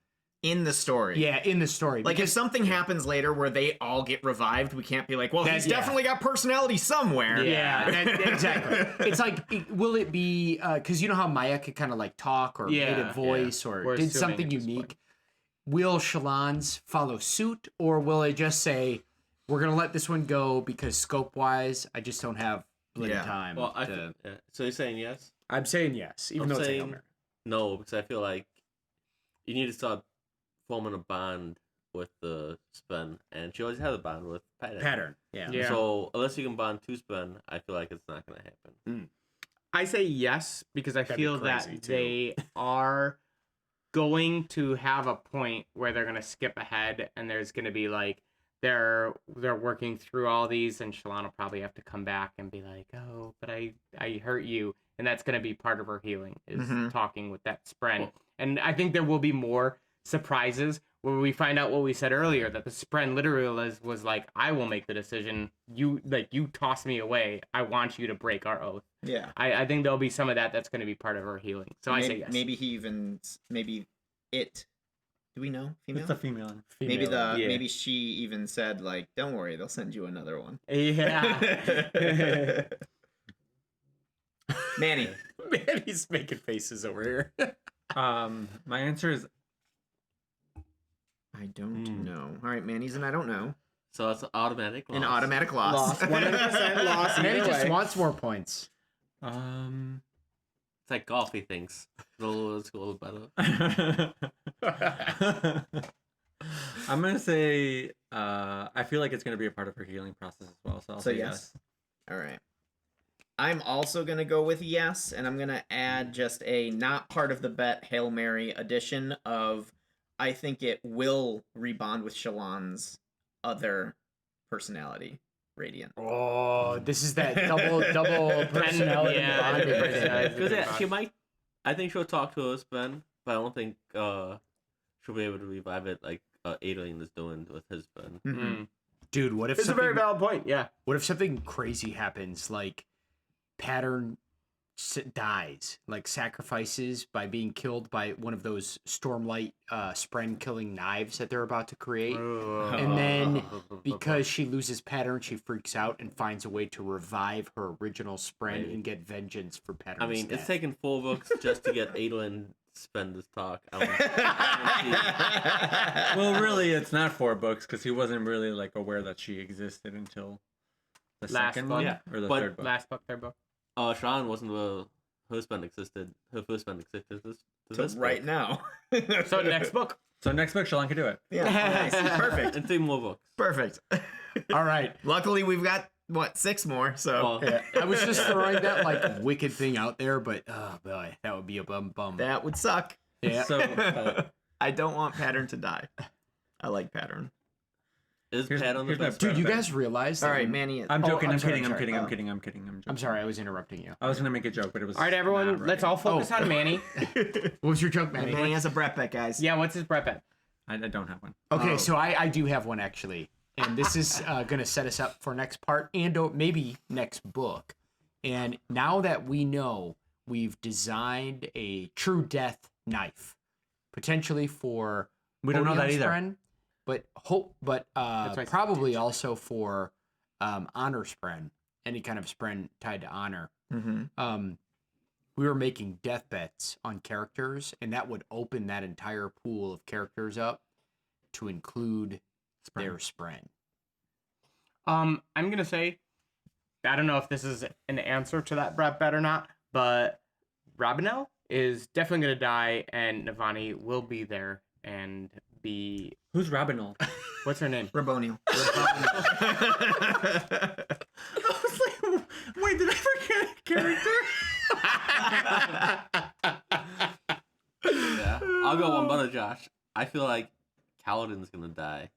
Speaker 2: In the story.
Speaker 1: Yeah, in the story.
Speaker 2: Like, if
Speaker 1: because-
Speaker 2: something happens later where they all get revived, we can't be like, well, he's
Speaker 1: yeah.
Speaker 2: definitely got personality somewhere.
Speaker 1: Yeah, exactly. It's like, will it be, because you know how Maya could kind of like talk or made
Speaker 4: Yeah,
Speaker 1: a voice
Speaker 4: yeah.
Speaker 1: or
Speaker 4: We're
Speaker 1: did
Speaker 4: assuming
Speaker 1: something
Speaker 4: at this
Speaker 1: unique. will Shallans follow suit, or will they just say, we're going to let this one go because scope-wise, I just don't have time.
Speaker 5: Well, so you're saying yes?
Speaker 1: I'm saying yes, even
Speaker 5: I'm
Speaker 1: though it's a
Speaker 5: saying
Speaker 1: Hail Mary.
Speaker 5: no, because I feel like you need to start forming a bond with the Spen, and she always had a bond with Pattern.
Speaker 1: Yeah.
Speaker 5: So unless you can bond to Spen, I feel like it's not going to happen.
Speaker 4: I say yes because I
Speaker 1: That'd be
Speaker 4: feel that
Speaker 1: crazy, too.
Speaker 4: they are going to have a point where they're going to skip ahead, and there's going to be like they're working through all these, and Shallan will probably have to come back and be like, oh, but I hurt you, and that's going to be part of her healing is talking with that Spren.
Speaker 5: Well,
Speaker 4: and I think there will be more surprises where we find out what we said earlier, that the Spren literally was like, I will make the decision. You toss me away. I want you to break our oath.
Speaker 2: Yeah.
Speaker 4: I think there'll be some of that's going to be part of her healing. So I say yes.
Speaker 2: Maybe it. Do we know? Female?
Speaker 3: It's a female.
Speaker 2: Maybe she even said like, don't worry, they'll send you another one.
Speaker 4: Yeah.
Speaker 2: Manny.
Speaker 1: Manny's making faces over here.
Speaker 3: My answer is
Speaker 2: I don't know. All right, Manny's and I don't know.
Speaker 5: So it's an automatic loss.
Speaker 2: An automatic loss.
Speaker 4: 100% loss.
Speaker 1: Manny
Speaker 4: either
Speaker 1: just
Speaker 4: way.
Speaker 1: wants more points.
Speaker 5: It's like golf, he thinks. The lower the score, the better.
Speaker 3: I'm gonna say I feel like it's gonna be a part of her healing process as well. So I'll say yes.
Speaker 2: All right. I'm also gonna go with yes, and I'm gonna add just a not part of the bet Hail Mary addition of I think it will rebond with Shallan's other personality, Radiant.
Speaker 1: Oh, this is that double personality.
Speaker 4: Yeah,
Speaker 1: bonding right there.
Speaker 5: Because she might. I think she'll talk to us, Ben, but I don't think she'll be able to revive it like Adolin is doing with his Ben.
Speaker 2: Mm-hmm.
Speaker 1: Dude, what if
Speaker 4: It's a very valid point. Yeah.
Speaker 1: What if something crazy happens, like Pattern dies, like sacrifices by being killed by one of those Stormlight Spren killing knives that they're about to create, and then because she loses Pattern, she freaks out and finds a way to revive her original Spren and get vengeance for Pattern's
Speaker 5: I mean,
Speaker 1: death.
Speaker 5: it's taken 4 books just to get Adolin to spend this talk.
Speaker 3: Well, really, it's not 4 books because he wasn't really like aware that she existed until the
Speaker 4: Last
Speaker 3: second
Speaker 4: book.
Speaker 3: one
Speaker 5: Yeah,
Speaker 3: or the
Speaker 5: but
Speaker 3: third book.
Speaker 4: Last book, third book.
Speaker 5: Shallan wasn't the her spend existed. Her first spend existed. This
Speaker 2: right
Speaker 5: book.
Speaker 2: now.
Speaker 4: So next book.
Speaker 3: So next book, Shallan can do it.
Speaker 2: Yeah. Nice. Perfect.
Speaker 5: And 3 more books.
Speaker 2: Perfect.
Speaker 1: All right.
Speaker 2: Luckily, we've got 6 more. So
Speaker 1: Yeah, I was just throwing that like wicked thing out there, but oh boy, that would be a bum.
Speaker 2: that would suck.
Speaker 1: Yeah.
Speaker 3: So
Speaker 2: I don't want Pattern to die. I like Pattern.
Speaker 5: Is
Speaker 3: Here's-
Speaker 5: Pat on the
Speaker 3: here's my
Speaker 5: best?
Speaker 1: Dude, you
Speaker 3: bet.
Speaker 1: guys realize?
Speaker 2: All
Speaker 1: that-
Speaker 2: right, Manny.
Speaker 3: I'm joking.
Speaker 1: I'm
Speaker 3: I'm
Speaker 1: sorry,
Speaker 3: kidding.
Speaker 1: I'm
Speaker 3: I'm
Speaker 1: sorry.
Speaker 3: kidding.
Speaker 1: Oh.
Speaker 3: I'm kidding. I'm kidding. I'm joking.
Speaker 1: I'm sorry, I was interrupting you.
Speaker 3: I was gonna make a joke, but it was.
Speaker 4: All right, everyone.
Speaker 3: not
Speaker 4: Let's
Speaker 3: right.
Speaker 4: all focus on Manny.
Speaker 1: What was your joke, Manny?
Speaker 2: Manny has a Brett bet, guys.
Speaker 4: Yeah. What's his Brett bet?
Speaker 3: I don't have one.
Speaker 1: Okay,
Speaker 2: Oh.
Speaker 1: so I do have one actually, and this is going to set us up for next part and or maybe next book. And now that we know we've designed a true death knife, potentially for
Speaker 3: We don't know that
Speaker 1: Odin's
Speaker 3: either.
Speaker 1: friend, but
Speaker 4: right.
Speaker 1: probably also for honor spren, any kind of spren tied to honor.
Speaker 2: Mm-hmm.
Speaker 1: We were making death bets on characters, and that would open that entire pool of characters up to include their spren.
Speaker 4: I'm gonna say, I don't know if this is an answer to that Brett bet or not, but Robinell is definitely gonna die, and Navani will be there and be.
Speaker 3: Who's Robinal?
Speaker 4: What's her name?
Speaker 2: Raboniel.
Speaker 3: I was like, wait, did I forget a character?
Speaker 5: Yeah. I'll go one better, Josh. I feel like Kaladin's gonna die.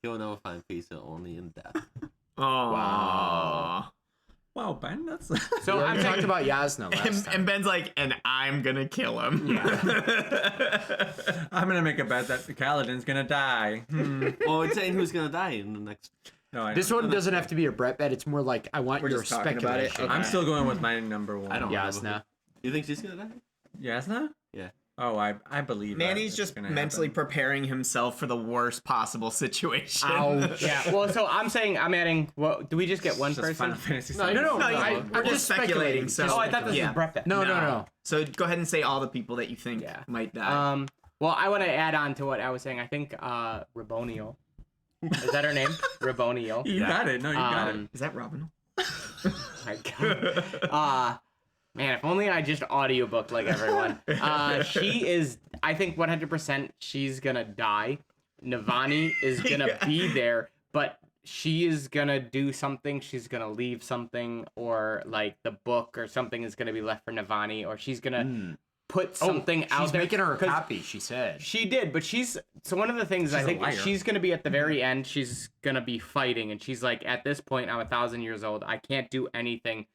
Speaker 5: He'll never find peace, only in death.
Speaker 2: Oh.
Speaker 4: Wow.
Speaker 3: Wow, Ben, that's.
Speaker 4: So
Speaker 1: I
Speaker 4: I'm
Speaker 1: talked
Speaker 4: talking
Speaker 1: about Yasna last time.
Speaker 2: And Ben's like, and I'm gonna kill him.
Speaker 3: I'm gonna make a bet that Kaladin's gonna die.
Speaker 5: Well, it's saying who's gonna die in the next.
Speaker 3: No, I
Speaker 1: This
Speaker 3: don't.
Speaker 1: one doesn't have to be a Brett bet. It's more like I want
Speaker 2: We're
Speaker 1: your
Speaker 2: just talking about it?
Speaker 1: speculation.
Speaker 2: Okay.
Speaker 3: I'm still going with my number one.
Speaker 5: I don't know.
Speaker 1: Yasna.
Speaker 5: You think she's gonna die?
Speaker 3: Yasna?
Speaker 5: Yeah.
Speaker 3: Oh, I believe.
Speaker 2: Manny's
Speaker 3: that
Speaker 2: just
Speaker 3: it's gonna
Speaker 2: mentally
Speaker 3: happen.
Speaker 2: preparing himself for the worst possible situation.
Speaker 1: Ouch.
Speaker 4: Yeah. Well, so I'm saying I'm adding. What do we just get one
Speaker 3: Just
Speaker 4: person?
Speaker 3: Final Fantasy
Speaker 1: No,
Speaker 3: VII.
Speaker 1: no.
Speaker 2: We're just speculating. So
Speaker 4: Oh, I thought this
Speaker 2: yeah.
Speaker 4: was Brett bet.
Speaker 1: No.
Speaker 2: So go ahead and say all the people that you think
Speaker 4: Yeah.
Speaker 2: might die.
Speaker 4: Well, I want to add on to what I was saying. I think Raboniel. Is that her name? Raboniel.
Speaker 3: You got it. No, you got it.
Speaker 2: Is that Robin?
Speaker 4: My God. Man, if only I just audiobooked like everyone. She is, I think 100% she's gonna die. Navani is gonna be there, but she is gonna do something. She's gonna leave something, or like the book or something is gonna be left for Navani, or she's gonna put something out
Speaker 1: She's
Speaker 4: there.
Speaker 1: making her a copy, she said.
Speaker 4: She did, but so one of the things I think she's gonna be at the very end. She's gonna be fighting, and she's like, at this point, I'm 1,000 years old. I can't do anything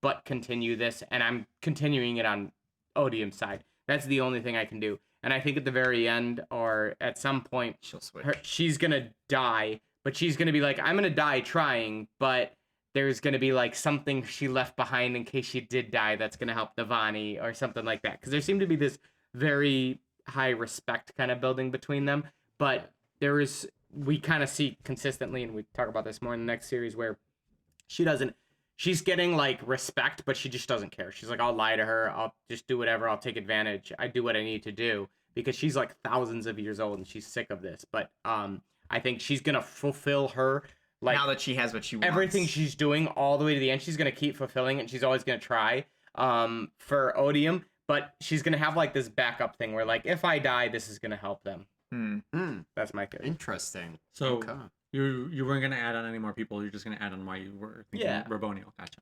Speaker 4: but continue this, and I'm continuing it on Odium's side. That's the only thing I can do. And I think at the very end, or at some point,
Speaker 2: She'll switch.
Speaker 4: she's gonna die, but she's gonna be like, I'm gonna die trying, but there's gonna be like something she left behind in case she did die that's gonna help Navani or something like that. Because there seemed to be this very high respect kind of building between them, but we kind of see consistently, and we talk about this more in the next series, where she's getting like respect, but she just doesn't care. She's like, I'll lie to her, I'll just do whatever, I'll take advantage, I do what I need to do, because she's like thousands of years old and she's sick of this. But I think she's gonna fulfill her, like,
Speaker 2: now that she has what she wants.
Speaker 4: Everything she's doing all the way to the end, she's gonna keep fulfilling it, and she's always gonna try for Odium, but she's gonna have like this backup thing where, like, if I die, this is gonna help them. That's my theory.
Speaker 1: Interesting.
Speaker 3: So
Speaker 1: Okay.
Speaker 3: you weren't gonna add on any more people. You're just gonna add on why you were thinking Raboniel. Gotcha.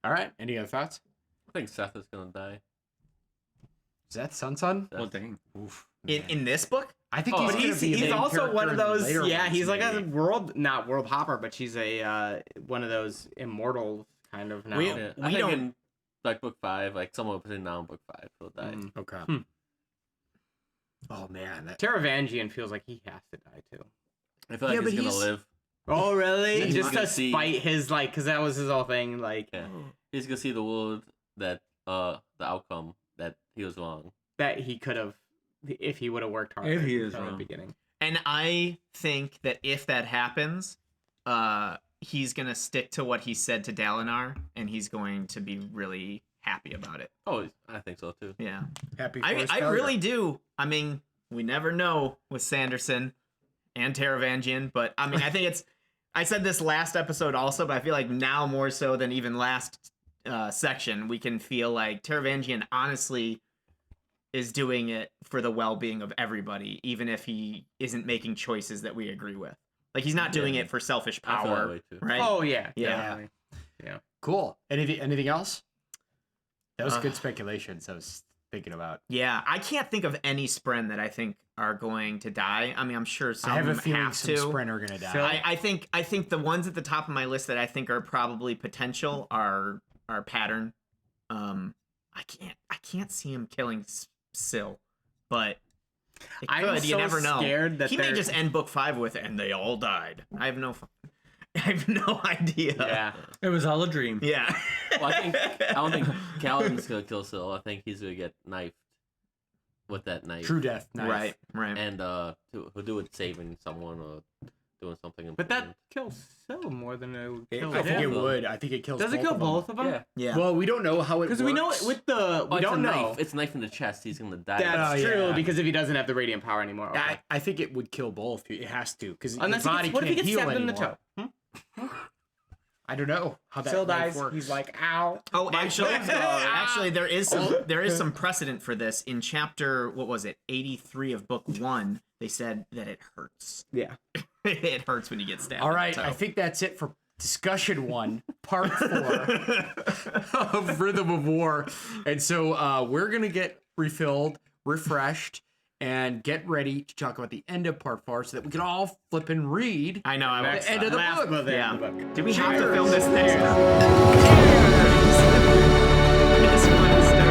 Speaker 1: All right. Any other thoughts?
Speaker 5: I think Szeth is gonna die.
Speaker 1: Is that Sun?
Speaker 3: Well, dang.
Speaker 1: Oof.
Speaker 2: In this book?
Speaker 1: I think
Speaker 4: But he's also one of those. Yeah, he's like
Speaker 1: a
Speaker 4: a not world hopper, but she's a one of those immortal kind of now.
Speaker 5: Yeah, I think in like book 5, like someone between now and book 5 will die.
Speaker 1: Okay. Oh man,
Speaker 4: Taravangian feels like he has to die too.
Speaker 5: I feel like he's gonna live.
Speaker 4: Oh really?
Speaker 5: He's
Speaker 4: Just
Speaker 5: gonna
Speaker 4: to
Speaker 5: see-
Speaker 4: spite his, like, because that was his whole thing. Like,
Speaker 5: Yeah. He's gonna see the world that the outcome that he was wrong.
Speaker 4: that he could have, if he would have worked harder.
Speaker 3: If he is
Speaker 4: from the
Speaker 3: wrong.
Speaker 4: beginning.
Speaker 2: And I think that if that happens, he's going to stick to what he said to Dalinar, and he's going to be really happy about it.
Speaker 5: Oh, I think so too.
Speaker 2: Yeah.
Speaker 1: happy. For
Speaker 2: I
Speaker 1: his
Speaker 2: I
Speaker 1: failure.
Speaker 2: really do. I mean, we never know with Sanderson and Taravangian, but I mean, I think it's... I said this last episode also, but I feel like now more so than even last section, we can feel like Taravangian honestly is doing it for the well-being of everybody, even if he isn't making choices that we agree with. Like, he's not doing it for selfish
Speaker 5: I feel that
Speaker 2: power,
Speaker 5: way too.
Speaker 2: right?
Speaker 4: Oh yeah,
Speaker 2: Yeah.
Speaker 4: definitely.
Speaker 1: Cool. Anything else? That was good speculations. I was thinking about.
Speaker 2: Yeah, I can't think of any Spren that I think are going to die. I mean, I'm sure some
Speaker 1: I have a feeling
Speaker 2: have
Speaker 1: some
Speaker 2: to.
Speaker 1: Spren are gonna die.
Speaker 2: I think the ones at the top of my list that I think are probably potential are Pattern. I can't see him killing Syl, but it
Speaker 4: I'm
Speaker 2: could.
Speaker 4: so
Speaker 2: You never know.
Speaker 4: scared that
Speaker 2: He may
Speaker 4: they're-
Speaker 2: just end book 5 with "and they all died." I have no idea.
Speaker 4: Yeah.
Speaker 3: It was all a dream.
Speaker 2: Yeah.
Speaker 5: Well, I don't think Kaladin's gonna kill Syl. I think he's gonna get knifed with that knife.
Speaker 1: True death. Knife.
Speaker 2: Right.
Speaker 5: And he'll do it saving someone or doing something important.
Speaker 4: But that kills Syl more than it would kill.
Speaker 1: I think it
Speaker 5: them.
Speaker 1: would. I think it kills.
Speaker 4: Does it kill both of them?
Speaker 5: Yeah.
Speaker 2: Yeah.
Speaker 1: Well, we don't know how it works.
Speaker 4: Because we know it with the. We
Speaker 5: Oh, it's
Speaker 4: don't
Speaker 5: a
Speaker 4: know.
Speaker 5: knife. It's a knife in the chest. He's gonna die.
Speaker 4: That's
Speaker 1: Oh,
Speaker 4: true,
Speaker 1: yeah.
Speaker 4: because if he doesn't have the radiant power anymore. Okay.
Speaker 1: I think it would kill both. It has to, because
Speaker 4: Unless
Speaker 1: the
Speaker 4: he
Speaker 1: body
Speaker 4: gets, what if he
Speaker 1: can't
Speaker 4: gets
Speaker 1: heal
Speaker 4: stabbed in the
Speaker 1: anymore.
Speaker 4: toe?
Speaker 1: I don't know how that
Speaker 4: Syl
Speaker 1: knife
Speaker 4: dies.
Speaker 1: works.
Speaker 4: He's like, ow.
Speaker 2: Oh, actually, there is
Speaker 1: Oh.
Speaker 2: some precedent for this in chapter 83 of book 1. They said that it hurts.
Speaker 4: Yeah.
Speaker 2: It hurts when you get stabbed.
Speaker 1: All
Speaker 2: in the
Speaker 1: right,
Speaker 2: toe.
Speaker 1: I think that's it for discussion 1, part 4 of Rhythm of War. And so we're gonna get refilled, refreshed, and get ready to talk about the end of part 4 so that we can all flip and read.
Speaker 2: I know. I
Speaker 1: The end of the
Speaker 2: last-
Speaker 1: book.
Speaker 2: Yeah.
Speaker 4: The book.
Speaker 2: Do we have to film this next?
Speaker 4: Cheers.
Speaker 2: I just want to